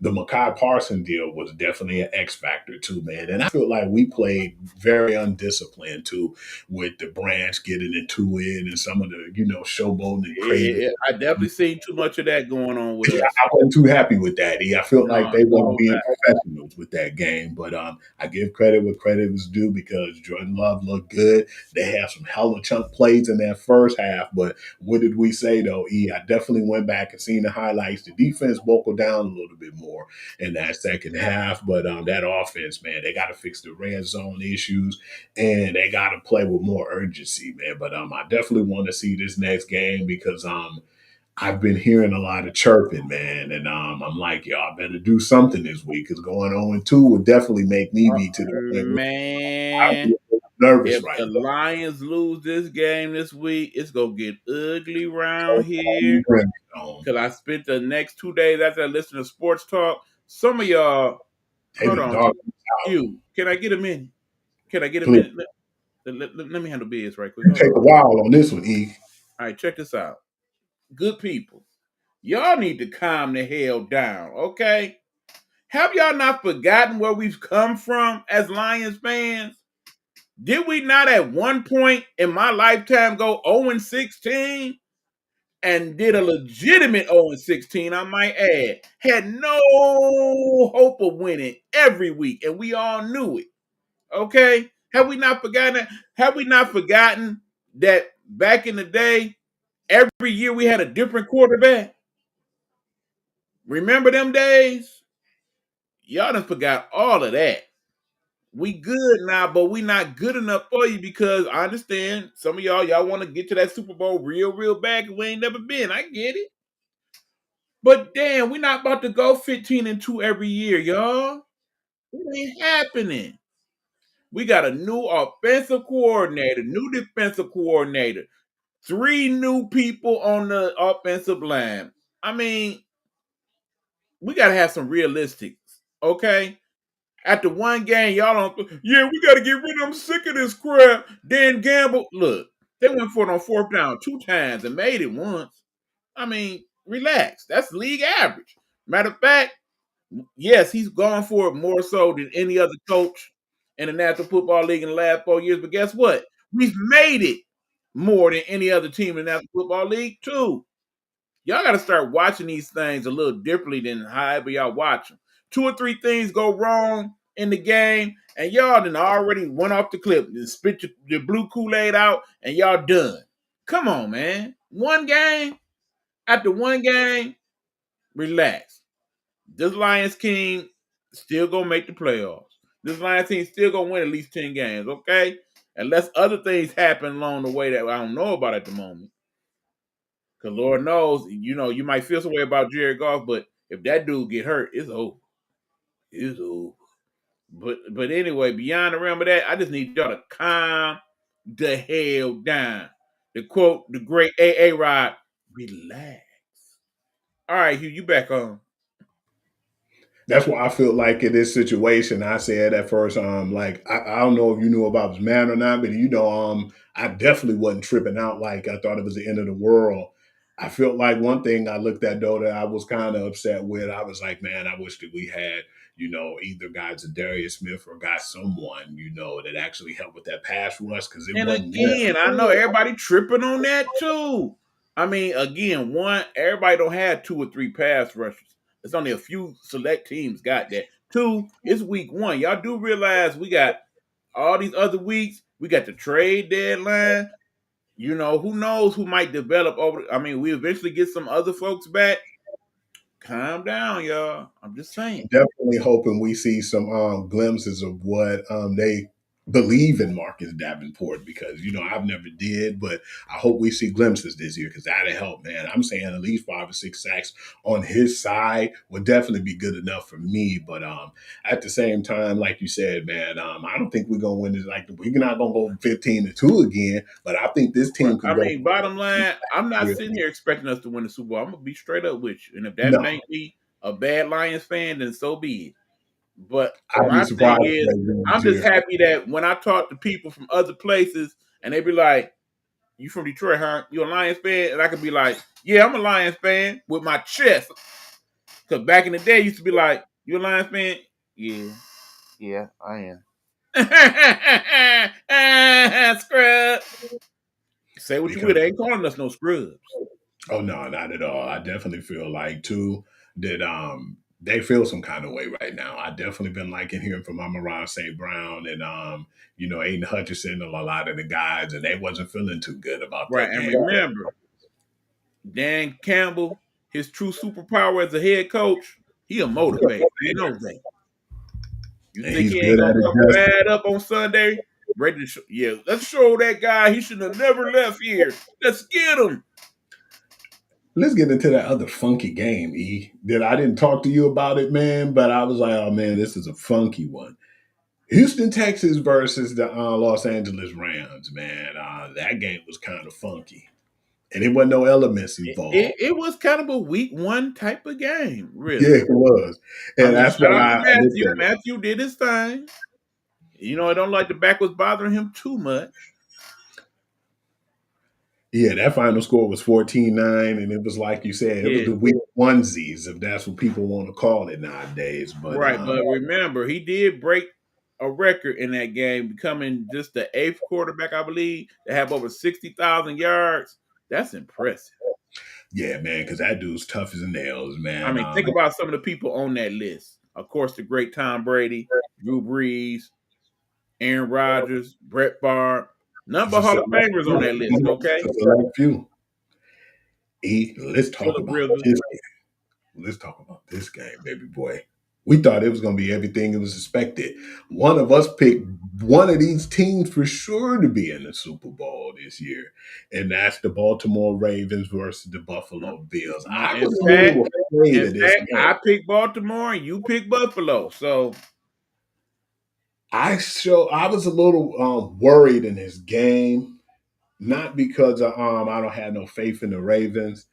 C: the Mekhi Parson deal was definitely an X factor too, man. And I feel like we played very undisciplined too, with the Branch getting into it and some of the, showboating and crazy.
B: I definitely seen too much of that going on with
C: Yeah,
B: us.
C: I wasn't too happy with that. I felt like
B: No,
C: they weren't
B: no,
C: being professionals with that game. But I give credit where credit was due because Jordan Love looked good. They had some hella chunk plays in that first half. But what did we say though? I definitely went back and seen the highlights. The defense buckled down a little bit more in that second half. But that offense, man, they got to fix the red zone issues and they got to play with more urgency, man. But I definitely want to see this next game because I've been hearing a lot of chirping, man, and I'm like, y'all better do something this week because going 0-2 would definitely make me be to the point where
B: man.
C: I'm nervous
B: If
C: right
B: the
C: now.
B: Lions lose this game this week, it's gonna get ugly around here.
C: Brimstone.
B: Cause I spent the next 2 days after I listened to sports talk. Some of y'all,
C: They
B: hold
C: done
B: on,
C: dog out.
B: you. Can I get a minute? Can I get a
C: Please.
B: minute? Let me handle biz right quick.
C: You
B: Hold
C: take
B: on.
C: a while on this one, E.
B: All right, check this out. Good people, y'all need to calm the hell down, okay? Have y'all not forgotten where we've come from as Lions fans? Did we not at one point in my lifetime go 0-16 and did a legitimate 0-16, I might add? Had no hope of winning every week, and we all knew it. Okay? Have we not forgotten that? Have we not forgotten that back in the day, every year we had a different quarterback? Remember them days? Y'all done forgot all of that. We good now, but we not good enough for you because I understand some of y'all want to get to that Super Bowl real bad because we ain't never been. I get it. But damn, we not about to go 15-2 every year, y'all. It ain't happening. We got a new offensive coordinator, new defensive coordinator, 3 new people on the offensive line. I mean, we got to have some realistics, okay? After one game, y'all don't. Yeah, we got to get rid of them. I'm sick of this crap. Dan Gamble, look, they went for it on 4th down 2 times and made it once. I mean, relax. That's league average. Matter of fact, yes, he's gone for it more so than any other coach in the National Football League in the last 4 years. But guess what? We've made it more than any other team in the National Football League too. Y'all got to start watching these things a little differently than however y'all watch them. 2 or 3 things go wrong in the game, and y'all done already went off the clip and spit your blue Kool-Aid out, and y'all done. Come on, man. One game, after one game, relax. This Lions team still gonna make the playoffs. This Lions team still gonna win at least 10 games, okay? Unless other things happen along the way that I don't know about at the moment. Because Lord knows, you might feel some way about Jared Goff, but if that dude get hurt, it's over. It's over. But anyway, beyond the realm of that, I just need y'all to calm the hell down. To quote the great A.A. Rod, relax. All right, Hugh, you back on.
C: That's why I feel like in this situation, I said at first, like I don't know if you knew about this man or not, but I definitely wasn't tripping out like I thought it was the end of the world. I felt like one thing I looked at though that I was kind of upset with. I was like, man, I wish that we had, either got Darius Smith or got someone, that actually helped with that pass rush because it
B: And
C: wasn't there.
B: again, I know everybody tripping on that too. I mean, again, one, everybody don't have 2 or 3 pass rushers. It's only a few select teams got that. 2, it's week 1. Y'all do realize we got all these other weeks. We got the trade deadline. Who knows who might develop over. I mean, we eventually get some other folks back. Calm down, y'all. I'm just saying.
C: Definitely hoping we see some glimpses of what they believe in Marcus Davenport because I've never did, but I hope we see glimpses this year because that'll help, man. I'm saying at least 5 or 6 sacks on his side would definitely be good enough for me. But at the same time, like you said, man, I don't think we're gonna win this. Like we're not gonna go 15-2 again, but I think this team can
B: I
C: go.
B: mean, bottom line, I'm not sitting here expecting us to win the Super Bowl. I'm gonna be straight up with you, and if that
C: No,
B: make me a bad Lions fan, then so be it. But
C: I'd be
B: my thing
C: surprised if
B: is,
C: they win
B: I'm
C: this
B: just
C: year.
B: happy that when I talk to people from other places, and they be like, "You from Detroit, huh? You a Lions fan?" And I could be like, "Yeah, I'm a Lions fan," with my chest, Because back in the day, it used to be like, you a Lions fan? Yeah, I am. Scrub. Say what you
C: Because
B: will. They ain't calling us no scrubs.
C: oh no, not at all. I definitely feel like too that they feel some kind of way right now. I definitely been liking hearing from Amon St. Brown and Aiden Hutchinson and a lot of the guys, and they wasn't feeling too good about
B: Right.
C: that
B: And
C: game.
B: remember, Dan Campbell, his true superpower as a head coach, he a motivator. We know that. You
C: And
B: think
C: he's
B: he
C: good
B: ain't
C: at
B: gonna
C: it.
B: come bad up on Sunday? Ready to show, yeah, let's show that guy he should have never left here. Let's get him.
C: Let's get into that other funky game, E. That I didn't talk to you about it, man, but I was like, oh man, this is a funky one. Houston, Texas versus the Los Angeles Rams, man. That game was kind of funky. And it wasn't no elements involved.
B: It was kind of a week one type of game,
C: Yeah,
B: really.
C: it was.
B: I
C: And
B: mean,
C: that's
B: shout
C: what
B: out
C: I
B: to
C: looked
B: Matthew.
C: at it.
B: Matthew did his thing. I don't like the back was bothering him too much.
C: Yeah, that final score was 14-9, and it was like you said, it was
B: Yeah.
C: the week onesies, if that's what people want to call it nowadays. But
B: Right, but remember, he did break a record in that game, becoming just the 8th quarterback, I believe, to have over 60,000 yards. That's impressive.
C: yeah, man, because that dude's tough as nails,
B: I
C: man.
B: mean, think about some of the people on that list. Of course, the great Tom Brady, Drew Brees, Aaron Rodgers, Brett Favre. None
C: It's
B: but
C: a
B: Hall of
C: select
B: Famers on
C: few.
B: that list, okay?
C: It's a select few. Let's talk
B: Philip
C: about
B: Rivers.
C: this game. Let's talk about this game, baby boy. We thought it was going to be everything it was expected. One of us picked one of these teams for sure to be in the Super Bowl this year, and that's the Baltimore Ravens versus the Buffalo Bills.
B: No,
C: I was a little afraid
B: in
C: of this
B: fact,
C: game.
B: I picked Baltimore and you picked Buffalo. So
C: I was a little worried in this game, not because I don't have no faith in the Ravens.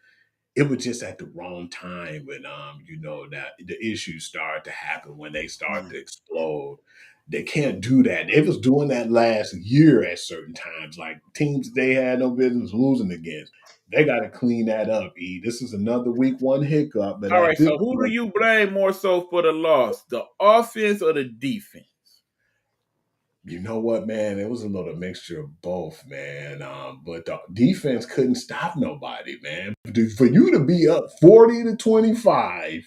C: It was just at the wrong time when that the issues start to happen when they start to explode. They can't do that. They was doing that last year at certain times, like teams they had no business losing against. They got to clean that up. E. This is another week one hiccup, but
B: all
C: at
B: right,
C: this
B: so who do
C: point,
B: you blame more so for the loss? The offense or the defense?
C: you know what, man? It was a little mixture of both, man. But the defense couldn't stop nobody, man. For you to be up 40-25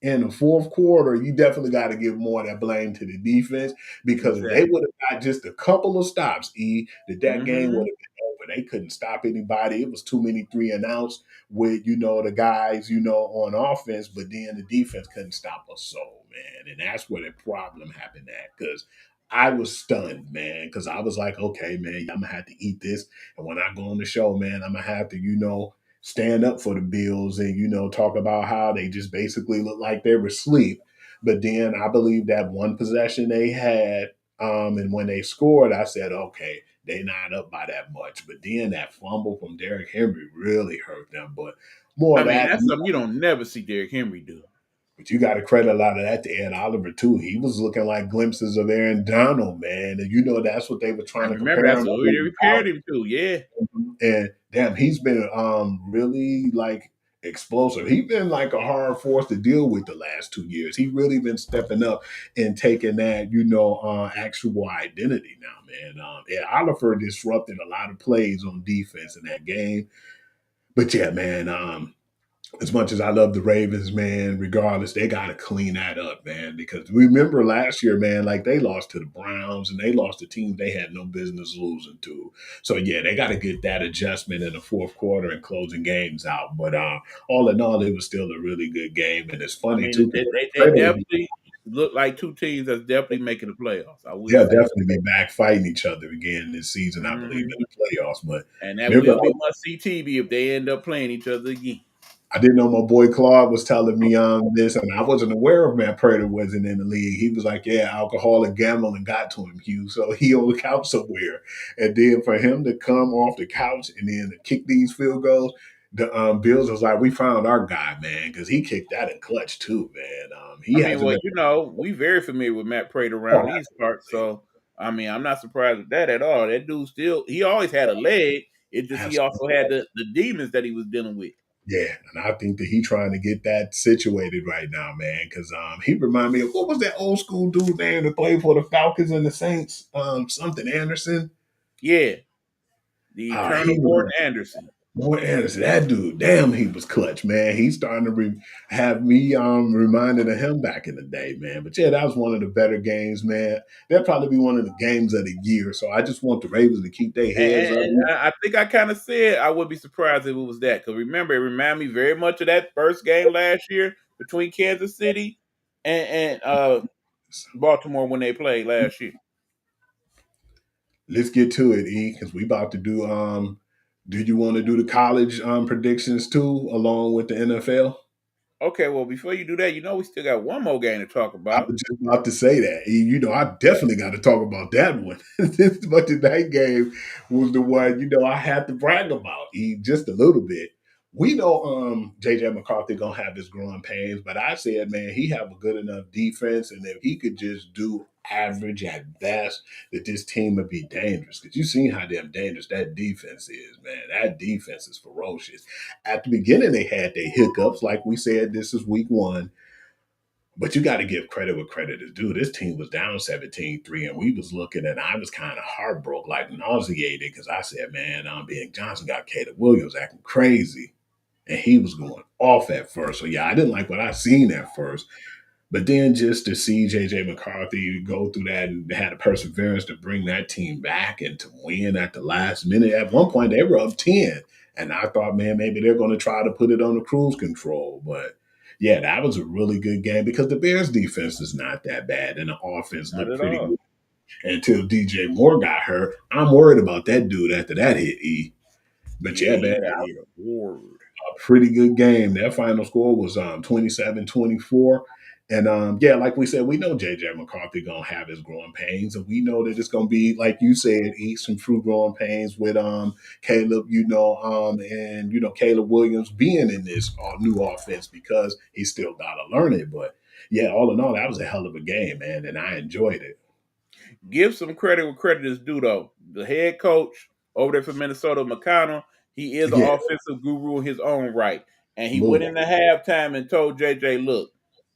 C: in the fourth quarter, you definitely got to give more of that blame to the defense because if they
B: Exactly.
C: would have got just a couple of stops, that game
B: Mm-hmm.
C: would have been over. They couldn't stop anybody. It was too many 3-and-outs with the guys on offense, but then the defense couldn't stop a soul, man. And that's where the problem happened at because I was stunned, man, because I was like, okay, man, I'm gonna have to eat this, and when I go on the show, man, I'm gonna have to, stand up for the Bills and talk about how they just basically looked like they were asleep. But then I believe that one possession they had, and when they scored, I said, okay, they're not up by that much. But then that fumble from Derrick Henry really hurt them. But more
B: I
C: of
B: mean,
C: that,
B: that's something you don't never see Derrick Henry do.
C: but you got to credit a lot of that to Ed Oliver too. He was looking like glimpses of Aaron Donald, man, and that's what they were
B: I
C: trying to
B: remember
C: compare
B: that's
C: him
B: what we
C: to.
B: repaired him to. Yeah.
C: And damn, he's been really like explosive. He's been like a hard force to deal with the last 2 years. He really been stepping up and taking that actual identity now, man. And Oliver disrupted a lot of plays on defense in that game. But yeah, man. As much as I love the Ravens, man, regardless, they got to clean that up, man. Because remember last year, man, like they lost to the Browns and they lost to teams they had no business losing to. So yeah, they got to get that adjustment in the fourth quarter and closing games out. But all in all, it was still a really good game, and it's
B: I
C: funny
B: mean,
C: too.
B: they definitely look like two teams that's definitely making the playoffs. I will
C: They'll
B: say.
C: definitely be back fighting each other again this season, I believe,
B: Mhm.
C: in the playoffs. But
B: And that
C: remember,
B: will be must see TV if they end up playing each other again.
C: I didn't know my boy Claude was telling me this, and I wasn't aware of Matt Prater wasn't in the league. He was like, "Yeah, alcohol and gambling got to him, Hugh." So he on the couch somewhere, and then for him to come off the couch and then to kick these field goals, the Bills was like, "We found our guy, man," because he kicked that in clutch too, man. He
B: I mean,
C: hasn't
B: well,
C: been.
B: we very familiar with Matt Prater
C: Oh,
B: around these parts, so I mean, I'm not surprised with that at all. That dude he always had a leg. It just he also
C: absolutely.
B: had the demons that he was dealing with.
C: Yeah, and I think that he trying to get that situated right now, man. Because he remind me of what was that old school dude name that played for the Falcons and the Saints? Something Anderson.
B: Yeah, the
C: He
B: Eternal
C: was
B: Morton Anderson.
C: Boy, Anderson, that dude, damn, he was clutch, man. He's starting to have me reminded of him back in the day, man. But yeah, that was one of the better games, man. That'll probably be one of the games of the year. So I just want the Ravens to keep their
B: And,
C: heads
B: and-
C: up.
B: and I think I kind of said I would be surprised if it was that. Because remember, it reminded me very much of that first game last year between Kansas City and Baltimore when they played last year.
C: Let's get to it, E, because we about to do you want to do the college predictions too, along with the NFL?
B: Okay, well, before you do that, we still got one more game to talk
C: I
B: about.
C: was just about to say that. I definitely got to talk about that one. This Monday night game was the one, I had to brag about, just a little bit. We know JJ McCarthy gonna have his growing pains, but I said, man, he have a good enough defense, and if he could just do average at best, that this team would be dangerous. Because you seen how damn dangerous that defense is, man. That defense is ferocious. At the beginning, they had their hiccups, like we said. This is week one. But you got to give credit where credit is due. This team was down 17-3, and we was looking, and I was kind of heartbroken, like nauseated, because I said, man, Big Johnson got Caleb Williams acting crazy, and he was going off at first. So, yeah, I didn't like what I seen at first. But then just to see J.J. McCarthy go through that and had the perseverance to bring that team back and to win at the last minute. At one point, they were up 10. And I thought, man, maybe they're going to try to put it on the cruise control. But yeah, that was a really good game because the Bears defense is not that bad and the offense
B: Not
C: looked
B: at
C: pretty
B: all.
C: good until DJ Moore got hurt. I'm worried about that dude after that hit, E. But
B: Yeah,
C: yeah,
B: he
C: man,
B: got hit a word.
C: a pretty good game. That final score was 27-24. And yeah, like we said, we know JJ McCarthy gonna have his growing pains, and we know that it's gonna be like you said, eat some fruit growing pains with Caleb, and Caleb Williams being in this new offense because he still gotta learn it. But yeah, all in all, that was a hell of a game, man, and I enjoyed it.
B: Give some credit where credit is due, though. The head coach over there for Minnesota, McConnell, he is an
C: Yeah,
B: offensive guru in his own right. And he went
C: move.
B: into halftime and told JJ, look,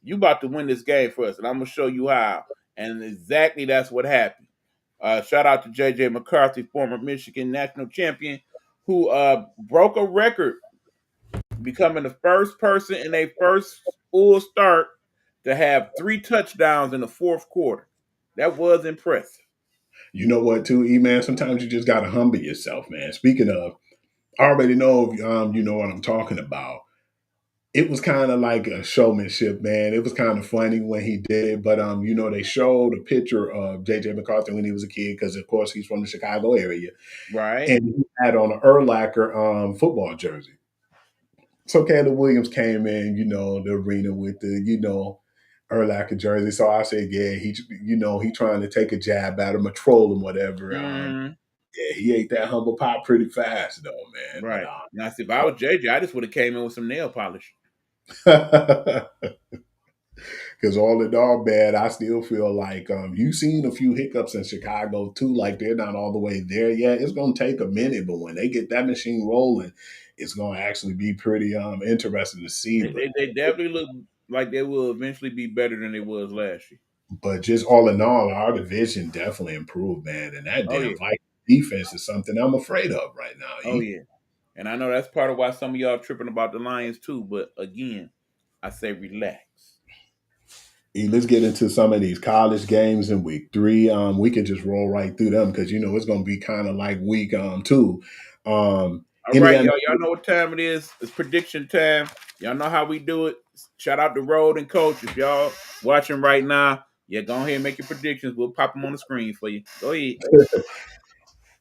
B: you about to win this game for us, and I'm going to show you how. And exactly that's what happened. Shout out to JJ McCarthy, former Michigan national champion, who broke a record, becoming the first person in a first full start to have 3 touchdowns in the fourth quarter. That was impressive.
C: You know what, too, E man? Sometimes you just gotta humble yourself, man. Speaking of, I already know if you know what I'm talking about. It was kind of like a showmanship, man. It was kind of funny when he did it, but they showed a picture of JJ McCarthy when he was a kid because, of course, he's from the Chicago area,
B: Right?
C: and he had on an Urlacher football jersey. So Caleb Williams came in, the arena with the Urlacher jersey. So I said, yeah, he trying to take a jab at him, a troll him, whatever.
B: Mhm.
C: Yeah, he ate that humble pie pretty fast, though, man. But
B: Right. Now, see, if I was JJ, I just would have came in with some nail polish.
C: because all in all, man, I still feel like you've seen a few hiccups in Chicago too. Like they're not all the way there yet. It's going to take a minute, but when they get that machine rolling, it's going to actually be pretty interesting to see.
B: They, they, they definitely look like they will eventually be better than they was last year.
C: But just all in all, our division definitely improved, man. And that
B: Oh
C: damn
B: yeah.
C: Viking defense is something I'm afraid of right now.
B: Oh yeah. And I know that's part of why some of y'all tripping about the Lions too. But again, I say relax.
C: Let's get into some of these college games in week 3. We can just roll right through them because it's going to be kind of like week 2.
B: All right,
C: Indiana.
B: y'all know what time it is. It's prediction time. Y'all know how we do it. Shout out to Road and Coach. If y'all watching right now, yeah, go ahead and make your predictions. We'll pop them on the screen for you. Go ahead.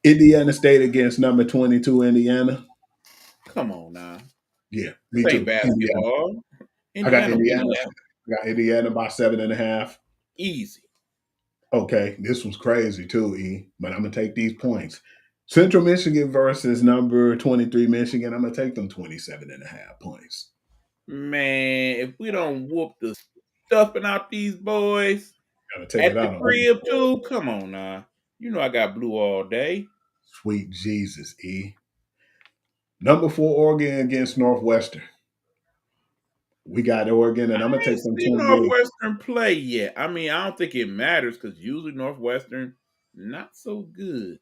C: Indiana State against number 22 Indiana.
B: Come on now.
C: Yeah,
B: This
C: me
B: ain't
C: too. Indiana.
B: basketball.
C: I got
B: Indiana
C: Indiana.
B: win that.
C: I got Indiana by 7.5.
B: Easy.
C: Okay, this was crazy too, E. But I'm gonna take these points. Central Michigan versus number 23 Michigan. I'm gonna take them 27.5 points.
B: Man, if we don't whoop the stuffing out these boys
C: Gotta take it
B: at the
C: out on them.
B: crib too, come on now. You know I got blue all day.
C: Sweet Jesus, E. Number 4 Oregon against Northwestern. We got Oregon, and I'm gonna
B: I ain't
C: take them
B: seen
C: 28.
B: Northwestern play yet. I mean, I don't think it matters because usually Northwestern not so good.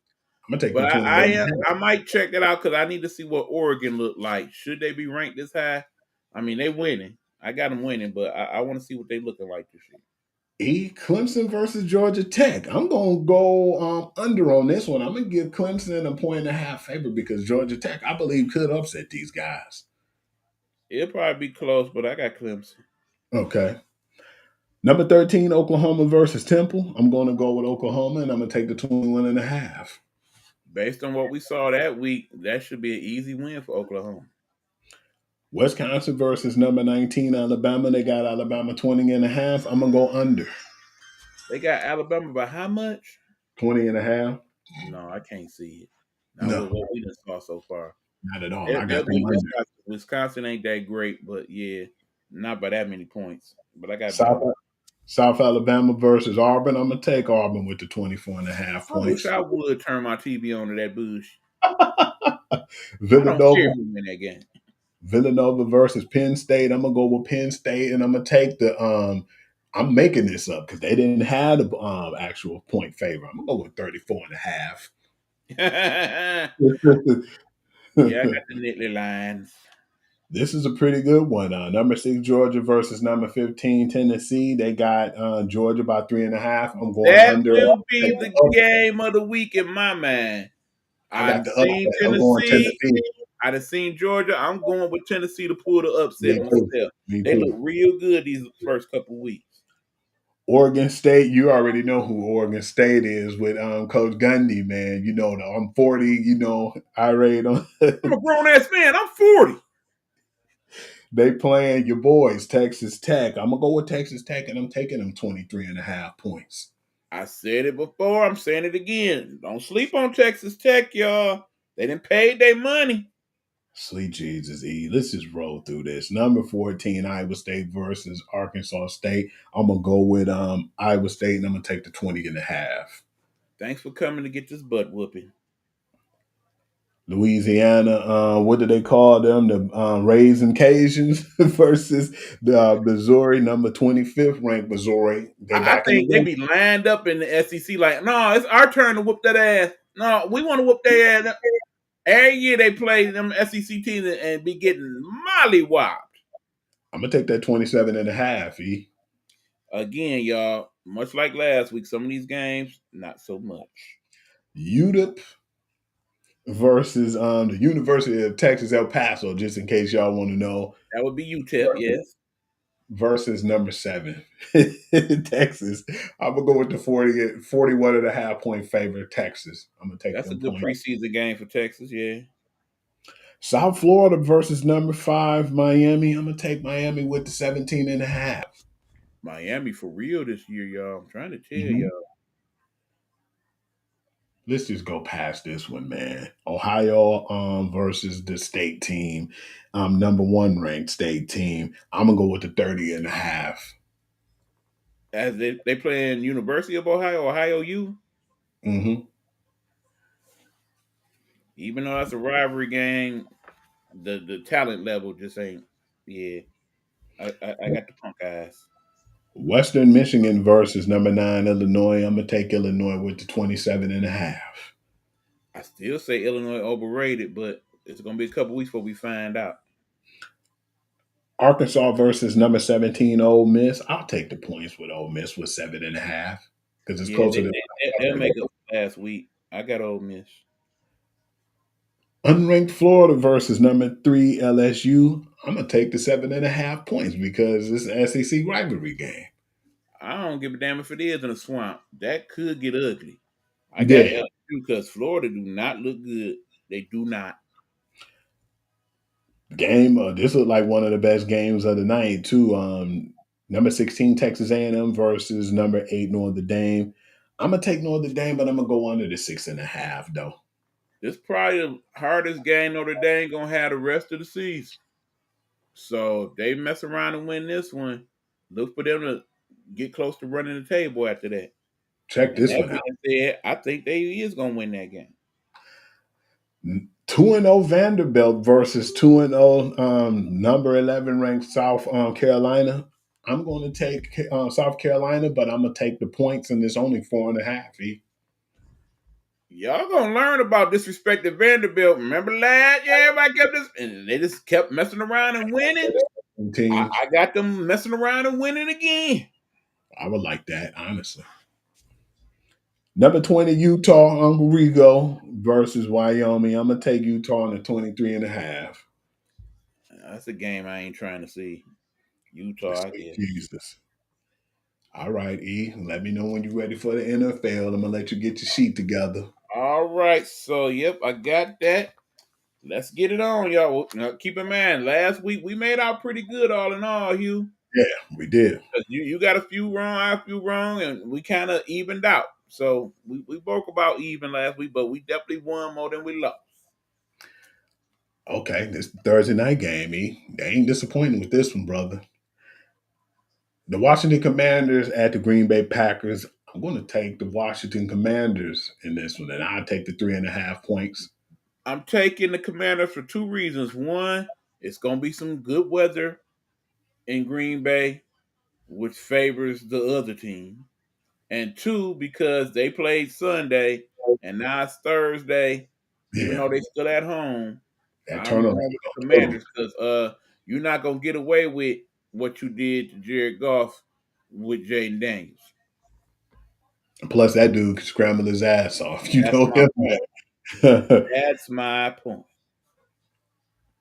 C: I'm gonna take them
B: But
C: 28 and a half.
B: I might check that out because I need to see what Oregon look like. Should they be ranked this high? I mean, they winning. I got them winning, but I want to see what they looking like this year.
C: Clemson versus Georgia Tech. I'm gonna go under on this one. I'm gonna give Clemson a 1.5 favor because Georgia Tech, I believe, could upset these guys.
B: It'll probably be close, but I got Clemson.
C: Okay. Number 13, Oklahoma versus Temple. I'm gonna go with Oklahoma, and I'm gonna take the 21 and a half.
B: Based on what we saw that week, that should be an easy win for Oklahoma.
C: Wisconsin versus number 19, Alabama. They got Alabama 20 and a half. I'm gonna go under
B: They got Alabama by how much?
C: 20 and a half.
B: No, I can't see it. Not with
C: No,
B: what we done saw so far.
C: not at all. I
B: They'll
C: got them
B: beat
C: under.
B: Wisconsin. Wisconsin ain't that great, but yeah, not by that many points. But I got
C: South,
B: Bama.
C: South Alabama versus Auburn. I'm gonna take Auburn with the 24 and a half
B: I wish
C: points.
B: I would turn my TV on to that bush. I don't
C: Villanova
B: care who win that game.
C: Villanova versus Penn State. I'm gonna go with Penn State, and I'm gonna take the. I'm making this up because they didn't have the actual point favor. I'm gonna go with 34 and a half.
B: Yeah, I got the Nittany Lions.
C: This is a pretty good one. Number 6 Georgia versus number 15 Tennessee. They got Georgia by 3.5. I'm going
B: That
C: under.
B: will be the game of the week in my mind.
C: I
B: I
C: got
B: done
C: the
B: seen
C: upset. I'm going
B: Tennessee.
C: Tennessee.
B: I done seen Georgia. I'm going with Tennessee to pull the upset
C: Me too.
B: myself.
C: Me
B: They
C: too.
B: look real good these first couple weeks.
C: Oregon State, you already know who Oregon State is with Coach Gundy, man. You know, I'm 40, irate on.
B: I'm a grown ass man. I'm 40.
C: They playing your boys, Texas Tech. I'm going to go with Texas Tech, and I'm taking them 23 and a half points.
B: I said it before. I'm saying it again. Don't sleep on Texas Tech, y'all. They done paid their money.
C: Sweet Jesus, E. Let's just roll through this. Number 14, Iowa State versus Arkansas State. I'm going to go with Iowa State, and I'm going to take the 20 and a half.
B: Thanks for coming to get this butt whooping.
C: Louisiana, what do they call them? The Raisin Cajuns versus the Missouri, number 25th ranked Missouri. They
B: I
C: back in the
B: think they
C: game.
B: be lined up in the SEC like, no, it's our turn to whoop that ass. No, we want to whoop their ass. Every year they play them SEC teams and be getting mollywopped.
C: I'm going to take that 27 and a half, E.
B: Again, y'all, much like last week, some of these games, not so much.
C: UTEP versus the University of Texas El Paso, just in case y'all want to know.
B: That would be UTEP, yes.
C: Versus number 7, Texas. I'm going to go with the 41 and a half point favorite, Texas. I'm going to take
B: That's a
C: them
B: good
C: points.
B: preseason game for Texas, yeah.
C: South Florida versus number 5, Miami. I'm going to take Miami with the 17 and a half.
B: Miami for real this year, y'all. I'm trying to tell
C: Mm-hmm.
B: y'all.
C: Let's just go past this one, man. Ohio versus the state team, number 1 ranked state team. I'm gonna go with the 30 and a half.
B: As they play in University of Ohio, Ohio U.
C: Mm-hmm.
B: Even though that's a rivalry game, the talent level just ain't. Yeah, I got the punk eyes.
C: Western Michigan versus number 9 Illinois. I'm gonna take Illinois with the 27 and a half.
B: I still say Illinois overrated, but it's gonna be a couple weeks before we find out.
C: Arkansas versus number 17 Ole Miss. I'll take the points with Ole Miss with 7 and a half because it's
B: Yeah,
C: closer to
B: they'll make up last week. I got Ole Miss.
C: unranked Florida versus number 3 LSU. I'm gonna take the 7 and a half points because it's an SEC rivalry game.
B: I don't give a damn if it is in a swamp. That could get ugly. I got
C: Yeah.
B: LSU because Florida do not look good. They do not.
C: Game. This looked like one of the best games of the night too. Number 16 Texas A&M versus number 8 Notre Dame. I'm gonna take Notre Dame, but I'm gonna go under the 6.5 though.
B: This probably the hardest game Notre Dame gonna have the rest of the season. So if they mess around and win this one, look for them to get close to running the table after that.
C: Check
B: And
C: this
B: that
C: one out.
B: being said, I think they is gonna win that game.
C: 2-0 Vanderbilt versus 2-0 number 11 ranked South Carolina. I'm going to take South Carolina, but I'm going to take the points, and it's only 4.5.
B: Y'all gonna learn about disrespecting Vanderbilt. Remember last year, everybody kept this, and they just kept messing around and winning.
C: Teams.
B: I got them messing around and winning again.
C: I would like that, honestly. Number 20, Utah, Uncle Rigo versus Wyoming. I'm going to take Utah on the 23.5.
B: That's a game I ain't trying to see. Utah, I guess.
C: Jesus. All right, E. Let me know when you're ready for the NFL. I'm going to let you get your sheet together.
B: All right, so yep, I got that. Let's get it on, y'all. Now, keep in mind, last week we made out pretty good, all in all, Hugh.
C: Yeah, we did.
B: You got a few wrong, I a few wrong, and we kind of evened out. So we broke about even last week, but we definitely won more than we lost.
C: Okay, this Thursday night game, E. They ain't disappointing with this one, brother. The Washington Commanders at the Green Bay Packers. I'm going to take the Washington Commanders in this one, and I'll take the 3.5 points.
B: I'm taking the Commanders for two reasons. One, it's going to be some good weather in Green Bay, which favors the other team. And two, because they played Sunday and now it's Thursday, even
C: Yeah,
B: though they still at home,
C: that
B: I'm
C: turnover.
B: going with the Commanders because you're not going to get away with what you did to Jared Goff with Jaden Daniels.
C: Plus, that dude can scramble his ass off. You
B: That's
C: know
B: my
C: him.
B: point. That's my point.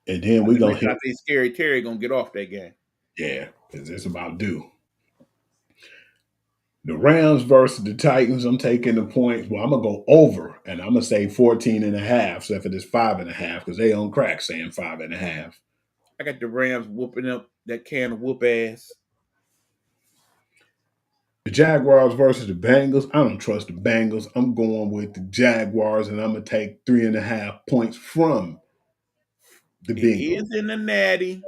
C: And then
B: Not
C: we're
B: to
C: going to
B: mention, I
C: hit.
B: think Scary Terry going to get off that game.
C: Yeah, because it's about due. The Rams versus the Titans, I'm taking the points. Well, I'm going to go over, and I'm going to say 14.5, except for this 5.5, because they on crack saying 5.5.
B: I got the Rams whooping up that can of whoop ass.
C: The Jaguars versus the Bengals. I don't trust the Bengals. I'm going with the Jaguars, and I'm going to take 3.5 points from the
B: It
C: Bengals.
B: is in the Natty,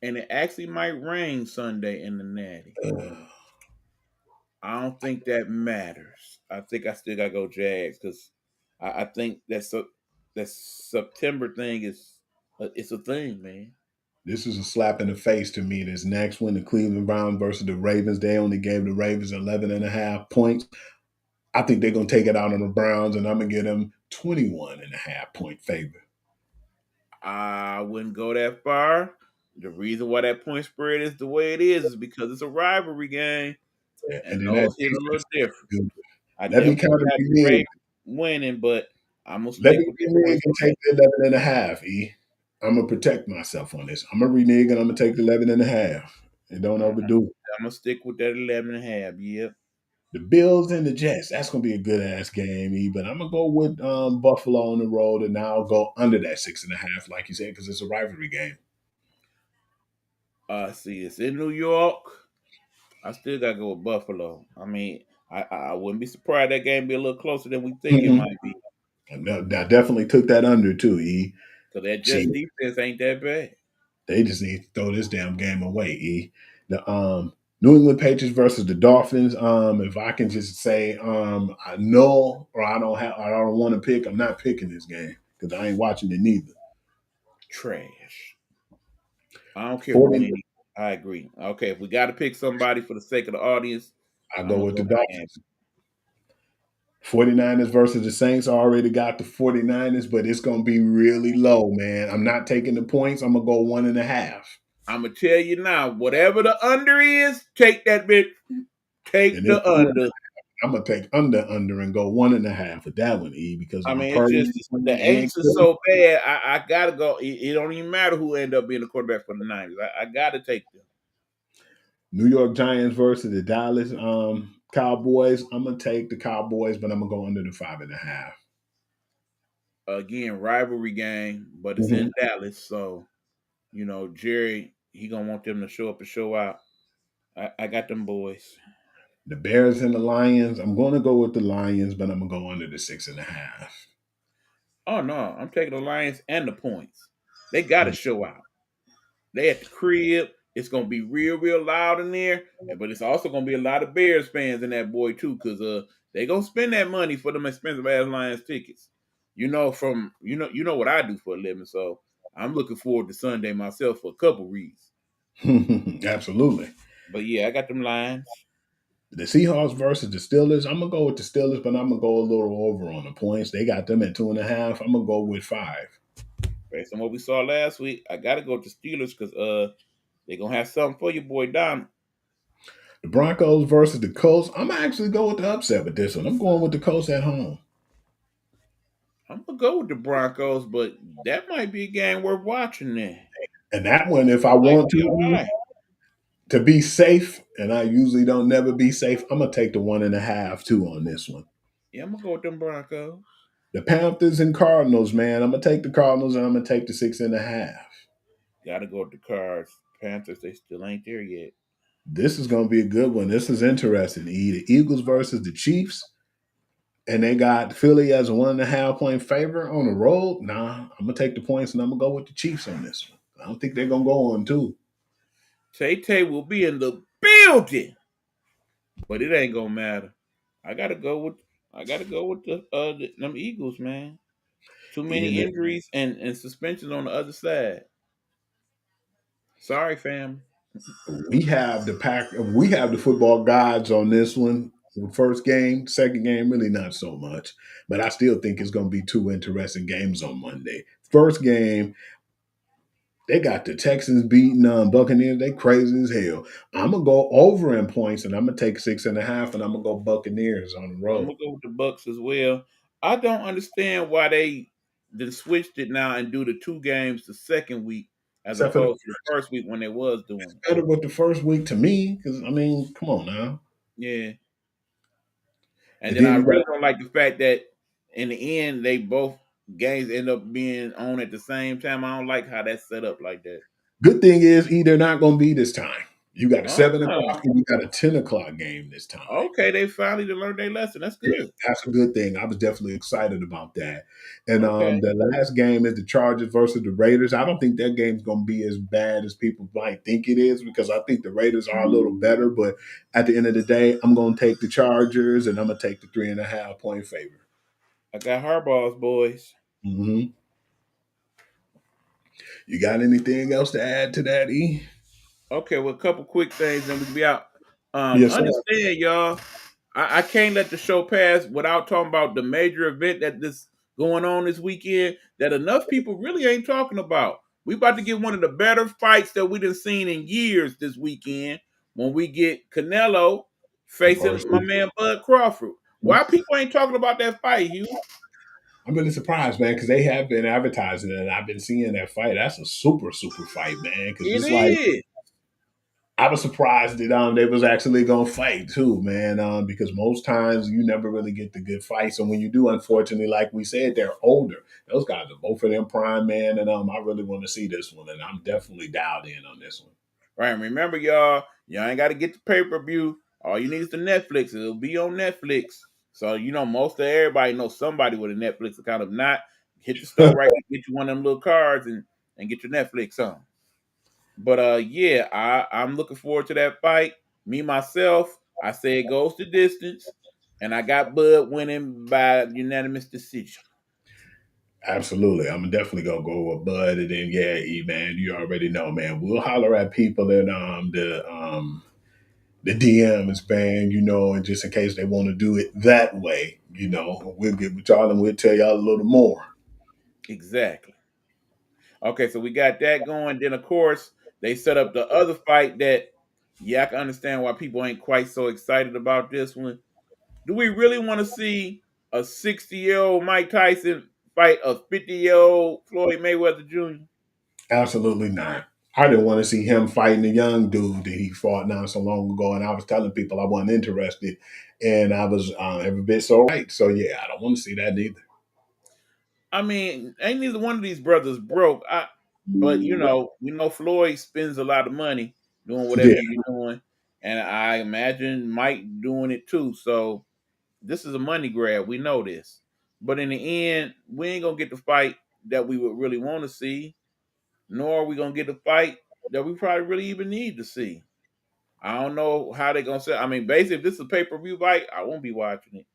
B: and it actually might rain Sunday in the Natty. I don't think that matters. I think I still gotta go Jags because I think that September thing is it's a thing, man.
C: This is a slap in the face to me. This next one, the Cleveland Browns versus the Ravens. They only gave the Ravens 11.5 points. I think they're going to take it out on the Browns, and I'm going to give them 21.5 point favor.
B: I wouldn't go that far. The reason why that point spread is the way it is because it's a rivalry game,
C: Yeah, and
B: and
C: then that
B: those hit a little
C: defense is
B: different.
C: good.
B: I
C: Let me kind
B: definitely
C: of
B: got the
C: renege.
B: Ravens winning, but I'm gonna
C: Let
B: stick
C: me
B: with the
C: renege
B: point
C: and
B: spread.
C: take the 11.5, E. I'm going to protect myself on this. I'm going to renege, and I'm going to take the 11.5. And don't overdo it.
B: I'm gonna stick with that 11.5. Yep.
C: The Bills and the Jets. That's going to be a good ass game, E. But I'm going to go with Buffalo on the road, and now I'll go under that 6.5, like you said, because it's a rivalry game.
B: See, it's in New York. I still gotta go with Buffalo. I mean, I wouldn't be surprised that game be a little closer than we think it
C: Mm-hmm.
B: might be.
C: I definitely took that under too, E.
B: Because that Jets
C: See,
B: defense ain't that bad.
C: they just need to throw this damn game away, E. The New England Patriots versus the Dolphins. If I can just say I know or I don't want to pick, I'm not picking this game because I ain't watching it neither.
B: Trash. I don't care who
C: 40,
B: any. I agree. Okay, if we got to pick somebody for the sake of the audience,
C: I
B: I'm
C: go
B: gonna
C: with the
B: go Miami.
C: Dolphins. 49ers versus the Saints. I already got the 49ers, but it's going to be really low, man. I'm not taking the points. I'm going to go 1.5.
B: I'm gonna tell you now, whatever the under is, take that bit. Take
C: And it's
B: the under.
C: I'm gonna take under and go 1.5 with that one, E, because
B: I mean, it's
C: Purdy
B: just the
C: and
B: angst is so bad. I gotta go. It don't even matter who end up being the quarterback for the Niners. I gotta take them.
C: New York Giants versus the Dallas Cowboys. I'm gonna take the Cowboys, but I'm gonna go under the 5.5.
B: Again, rivalry game, but it's
C: Mm-hmm.
B: in Dallas, so Jerry he gonna want them to show up and show out. I got them boys.
C: The Bears and the Lions. I'm gonna go with the Lions, but I'm gonna go under the 6.5.
B: Oh no, I'm taking the Lions and the points. They got to show out. They at the crib. It's gonna be real, real loud in there, but it's also gonna be a lot of Bears fans in that boy too, because they gonna spend that money for them expensive ass Lions tickets. you know what I do for a living, so I'm looking forward to Sunday myself for a couple reasons.
C: Absolutely.
B: But yeah, I got them lines.
C: The Seahawks versus the Steelers. I'm gonna go with the Steelers, but I'm gonna go a little over on the points. They got them at 2.5. I'm gonna go with 5.
B: Based on what we saw last week, I gotta go with the Steelers because they're gonna have something for your boy Don.
C: The Broncos versus the Colts. I'm gonna actually go with the upset with this one. I'm going with the Colts at home.
B: I'm gonna go with the Broncos, but that might be a game worth watching then.
C: And that one, if I
B: That might
C: want
B: be all right.
C: to be safe, and I usually don't never be safe, I'm gonna take the 1.5 too on this one.
B: Yeah, I'm gonna go with them Broncos.
C: The Panthers and Cardinals, man. I'm gonna take the Cardinals and I'm gonna take the 6.5.
B: Gotta go with the Cards. Panthers, they still ain't there yet.
C: This is gonna be a good one. This is interesting. The Eagles versus the Chiefs. And they got Philly as a 1.5 point favorite on the road. Nah, I'm gonna take the points and I'm gonna go with the Chiefs on this one. I don't think they're gonna go on 2.
B: Tay will be in the building, but it ain't gonna matter. I gotta go with them Eagles, man. Too many
C: And
B: injuries and suspensions on the other side. Sorry, fam.
C: we have the football gods on this one. First game, second game, really not so much. But I still think it's gonna be 2 interesting games on Monday. First game, they got the Texans beating Buccaneers. They crazy as hell. I'm gonna go over in points, and I'm gonna take 6.5, and I'm gonna go Buccaneers on the
B: I'm
C: road.
B: gonna go with the Bucks as well. I don't understand why they then switched it now and do the 2 games the second week as
C: Except for the
B: opposed to the first week when they was doing it.
C: better with the first week to me, because I mean, come on now.
B: Yeah. And
C: And
B: then
C: then
B: I
C: you got
B: really don't like the fact that in the end they both games end up being on at the same time. I don't like how that's set up like that.
C: good thing is they're not gonna be this time. You got a
B: Oh,
C: 7 o'clock and you got a 10 o'clock game this time.
B: okay. They finally learned their lesson. That's
C: Yeah,
B: good.
C: that's a good thing. I was definitely excited about that. And
B: Okay.
C: the last game is the Chargers versus the Raiders. I don't think that game's gonna be as bad as people might think it is because I think the Raiders are a little better. But at the end of the day, I'm gonna take the Chargers and I'm gonna take the 3.5 point favorite.
B: I got Harbaugh's boys.
C: Hmm. You got anything else to add to that, E?
B: Okay, well, a couple quick things, and we can be out.
C: Yes, sir.
B: Understand, y'all. I can't let the show pass without talking about the major event that this going on this weekend that enough people really ain't talking about. We about to get one of the better fights that we done seen in years this weekend when we get Canelo facing my
C: Versus-
B: man Bud Crawford. Why people ain't talking about that fight, Hugh?
C: I'm really surprised, man, because they have been advertising it, and I've been seeing that fight. That's a super, super fight, man. Because
B: It
C: it's like
B: is.
C: I was surprised that they was actually gonna fight too, man. Because most times you never really get the good fights, and when you do, unfortunately, like we said, they're older. Those guys are both of them prime, man, and I really want to see this one, and I'm definitely dialed in on this one.
B: Right. And remember, y'all ain't got to get the pay-per-view. All you need is the Netflix. It'll be on Netflix. So, most of everybody knows somebody with a Netflix account. If not, hit the store right quick, get you one of them little cards and get your Netflix on. But yeah, I'm looking forward to that fight. Me, myself, I say it goes the distance. And I got Bud winning by unanimous decision.
C: Absolutely, I'm definitely gonna go with Bud, and then yeah, E man, you already know, man. We'll holler at people in the DMs, man, and just in case they want to do it that way, we'll get with y'all and we'll tell y'all a little more.
B: Exactly. Okay, so we got that going. Then, of course, they set up the other fight that, yeah, I can understand why people ain't quite so excited about this one. Do we really want to see a 60-year-old Mike Tyson fight a 50-year-old Floyd Mayweather Jr.?
C: Absolutely not. I didn't want to see him fighting a young dude that he fought not so long ago, and I was telling people I wasn't interested, and I was every bit so right. So yeah, I don't want to see that either.
B: I mean, ain't neither one of these brothers broke. But we know Floyd spends a lot of money doing whatever
C: Yeah,
B: he's doing, and I imagine Mike doing it too. So this is a money grab. We know this. But in the end, we ain't gonna get the fight that we would really want to see, nor are we gonna get the fight that we probably really even need to see. I don't know how they're gonna say. I mean, basically, if this is a pay-per-view fight, I won't be watching it.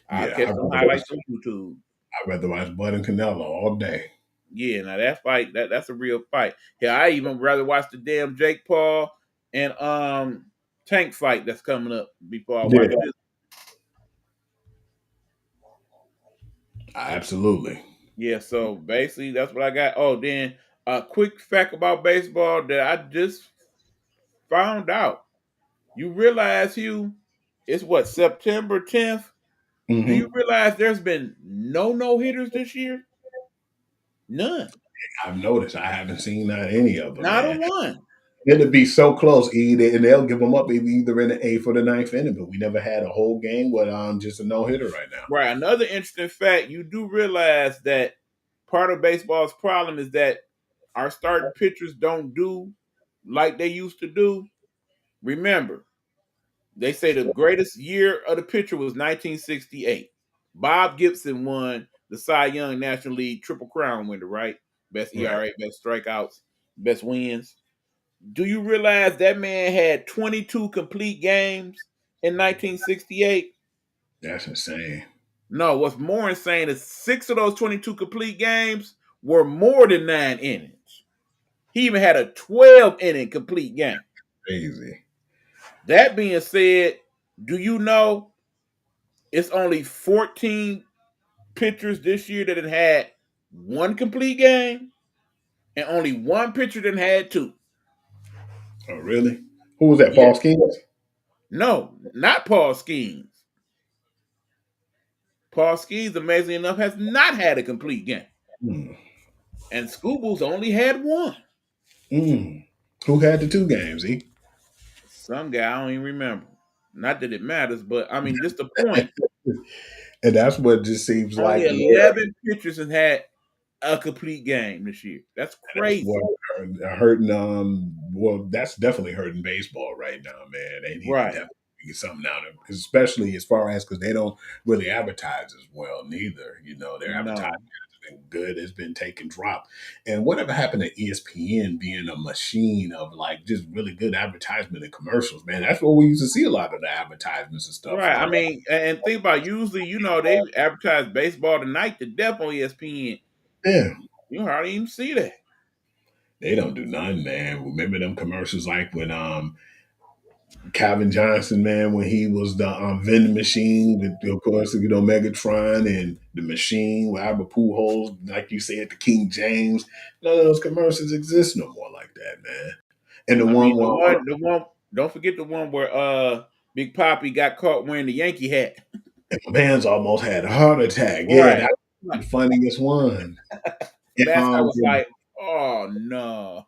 B: I'll
C: yeah.
B: catch some highlights on YouTube.
C: I'd rather watch Bud and Canelo all day.
B: Yeah, now that fight, that's a real fight. Yeah, I even rather watch the damn Jake Paul and Tank fight that's coming up before I watch
C: Yeah,
B: this.
C: absolutely.
B: Yeah, so basically that's what I got. Oh, then a quick fact about baseball that I just found out. You realize, Hugh, it's what, September 10th? Do you
C: Hmm.
B: realize there's been no hitters this year? None.
C: I've noticed. I haven't seen not any of them,
B: Not a
C: man.
B: one.
C: It'd be so close, and they'll give them up either in the eighth or the ninth inning. But we never had a whole game with just a no hitter right now.
B: Right. Another interesting fact, you do realize that part of baseball's problem is that our starting pitchers don't do like they used to do. Remember, they say the greatest year of the pitcher was 1968. Bob Gibson won the Cy Young National League Triple Crown winner, right? Best
C: Right.
B: ERA, best strikeouts, best wins. Do you realize that man had 22 complete games in 1968?
C: That's insane.
B: No, what's more insane is 6 of those 22 complete games were more than 9 innings. He even had a 12 inning complete game.
C: Crazy.
B: That being said, do you know it's only 14 pitchers this year that had one complete game, and only one pitcher that had two?
C: Oh, really? Who was that?
B: Yeah.
C: Paul Skeens?
B: No, not Paul Skeens. Paul Skeens, amazingly enough, has not had a complete game.
C: Mm.
B: And Scooble's only had one.
C: Mm. Who had the two games?
B: Some guy, I don't even remember. Not that it matters, but I mean, just the point.
C: And that's what just seems
B: Only
C: like where
B: 11 pitchers have had a complete game this year. That's
C: that's
B: crazy.
C: what hurting. Well, that's definitely hurting baseball right now, man. They need to
B: Right.
C: definitely get something out of it, especially as far as because they don't really advertise as well, neither. Their advertising
B: No.
C: has been good, has been taking drop. And whatever happened to ESPN being a machine of like just really good advertisement and commercials, man? That's where we used to see a lot of the advertisements and stuff
B: Right. I
C: from.
B: mean, and think about usually, they advertise baseball tonight to death on ESPN.
C: Yeah.
B: You hardly even see that.
C: They don't do nothing, man. Remember them commercials like when Calvin Johnson, man, when he was the vending machine, of course, Megatron and the machine with Albert Pujols, like you said, the King James. None of those commercials exist no more like that, man. And the
B: I
C: one
B: mean,
C: where
B: the one. Don't forget the one where Big Papi got caught wearing the Yankee hat.
C: man's almost had a heart attack. Yeah,
B: Right.
C: that's the funniest one. And,
B: That's I was like, oh no.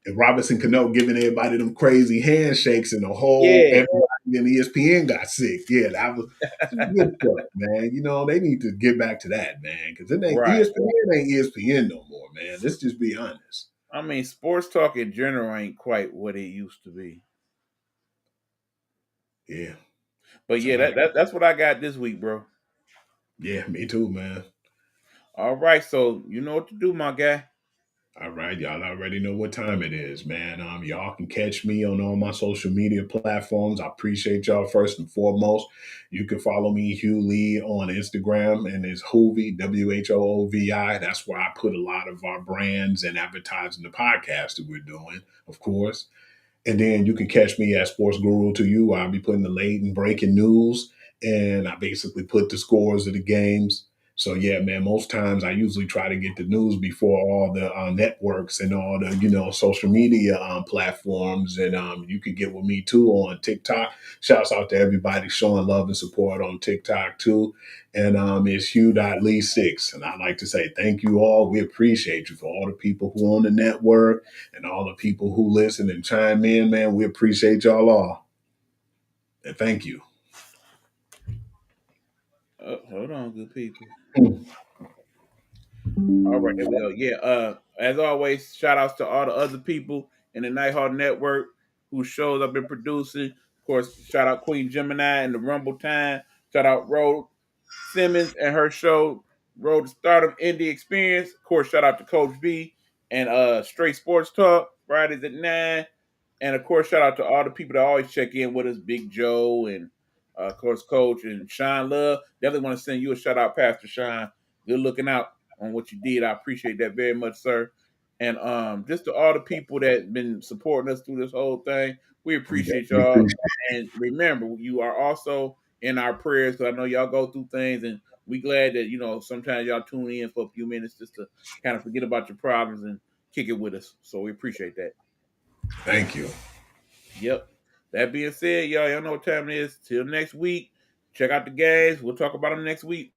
C: and Robinson Cano giving everybody them crazy handshakes and the whole
B: Yeah.
C: everybody in ESPN got sick. Yeah, that was some good stuff, man. They need to get back to that, man, because it ain't
B: Right.
C: ESPN no more, man. Let's just be honest.
B: I mean, sports talk in general ain't quite what it used to be.
C: Yeah.
B: But
C: So
B: yeah, that's what I got this week, bro.
C: yeah, me too, man.
B: All right, so you know what to do, my guy.
C: All right, y'all already know what time it is, man. Y'all can catch me on all my social media platforms. I appreciate y'all first and foremost. You can follow me, Hugh Lee, on Instagram, and it's Hoovy, WHOOVI. That's where I put a lot of our brands and advertising the podcast that we're doing, of course. And then you can catch me at Sports Guru to You. I'll be putting the late and breaking news, and I basically put the scores of the games. So yeah, man, most times I usually try to get the news before all the networks and all the social media platforms. And you can get with me too on TikTok. Shouts out to everybody showing love and support on TikTok too. And it's Hugh.Lee6. And I'd like to say thank you all. We appreciate you for all the people who on the network and all the people who listen and chime in, man. We appreciate y'all all. And thank you.
B: Hold on, good people.
C: Hmm.
B: All right, there we go. Yeah, as always, shout outs to all the other people in the Nighthawk Network whose shows I've been producing. Of course, shout out Queen Gemini and the Rumble Time. Shout out Rose Simmons and her show, Road to Stardom Indie Experience. Of course, shout out to Coach B and Straight Sports Talk, Fridays at 9. And of course, shout out to all the people that always check in with us, Big Joe and of course Coach and Sean Love. Definitely want to send you a shout out, Pastor Sean. good looking out on what you did. I appreciate that very much, sir. And just to all the people that been supporting us through this whole thing, we appreciate y'all. And remember, you are also in our prayers because I know y'all go through things, and we glad that sometimes y'all tune in for a few minutes just to kind of forget about your problems and kick it with us. So we appreciate that.
C: Thank you.
B: Yep. That being said, y'all know what time it is. Till next week, check out the games. We'll talk about them next week.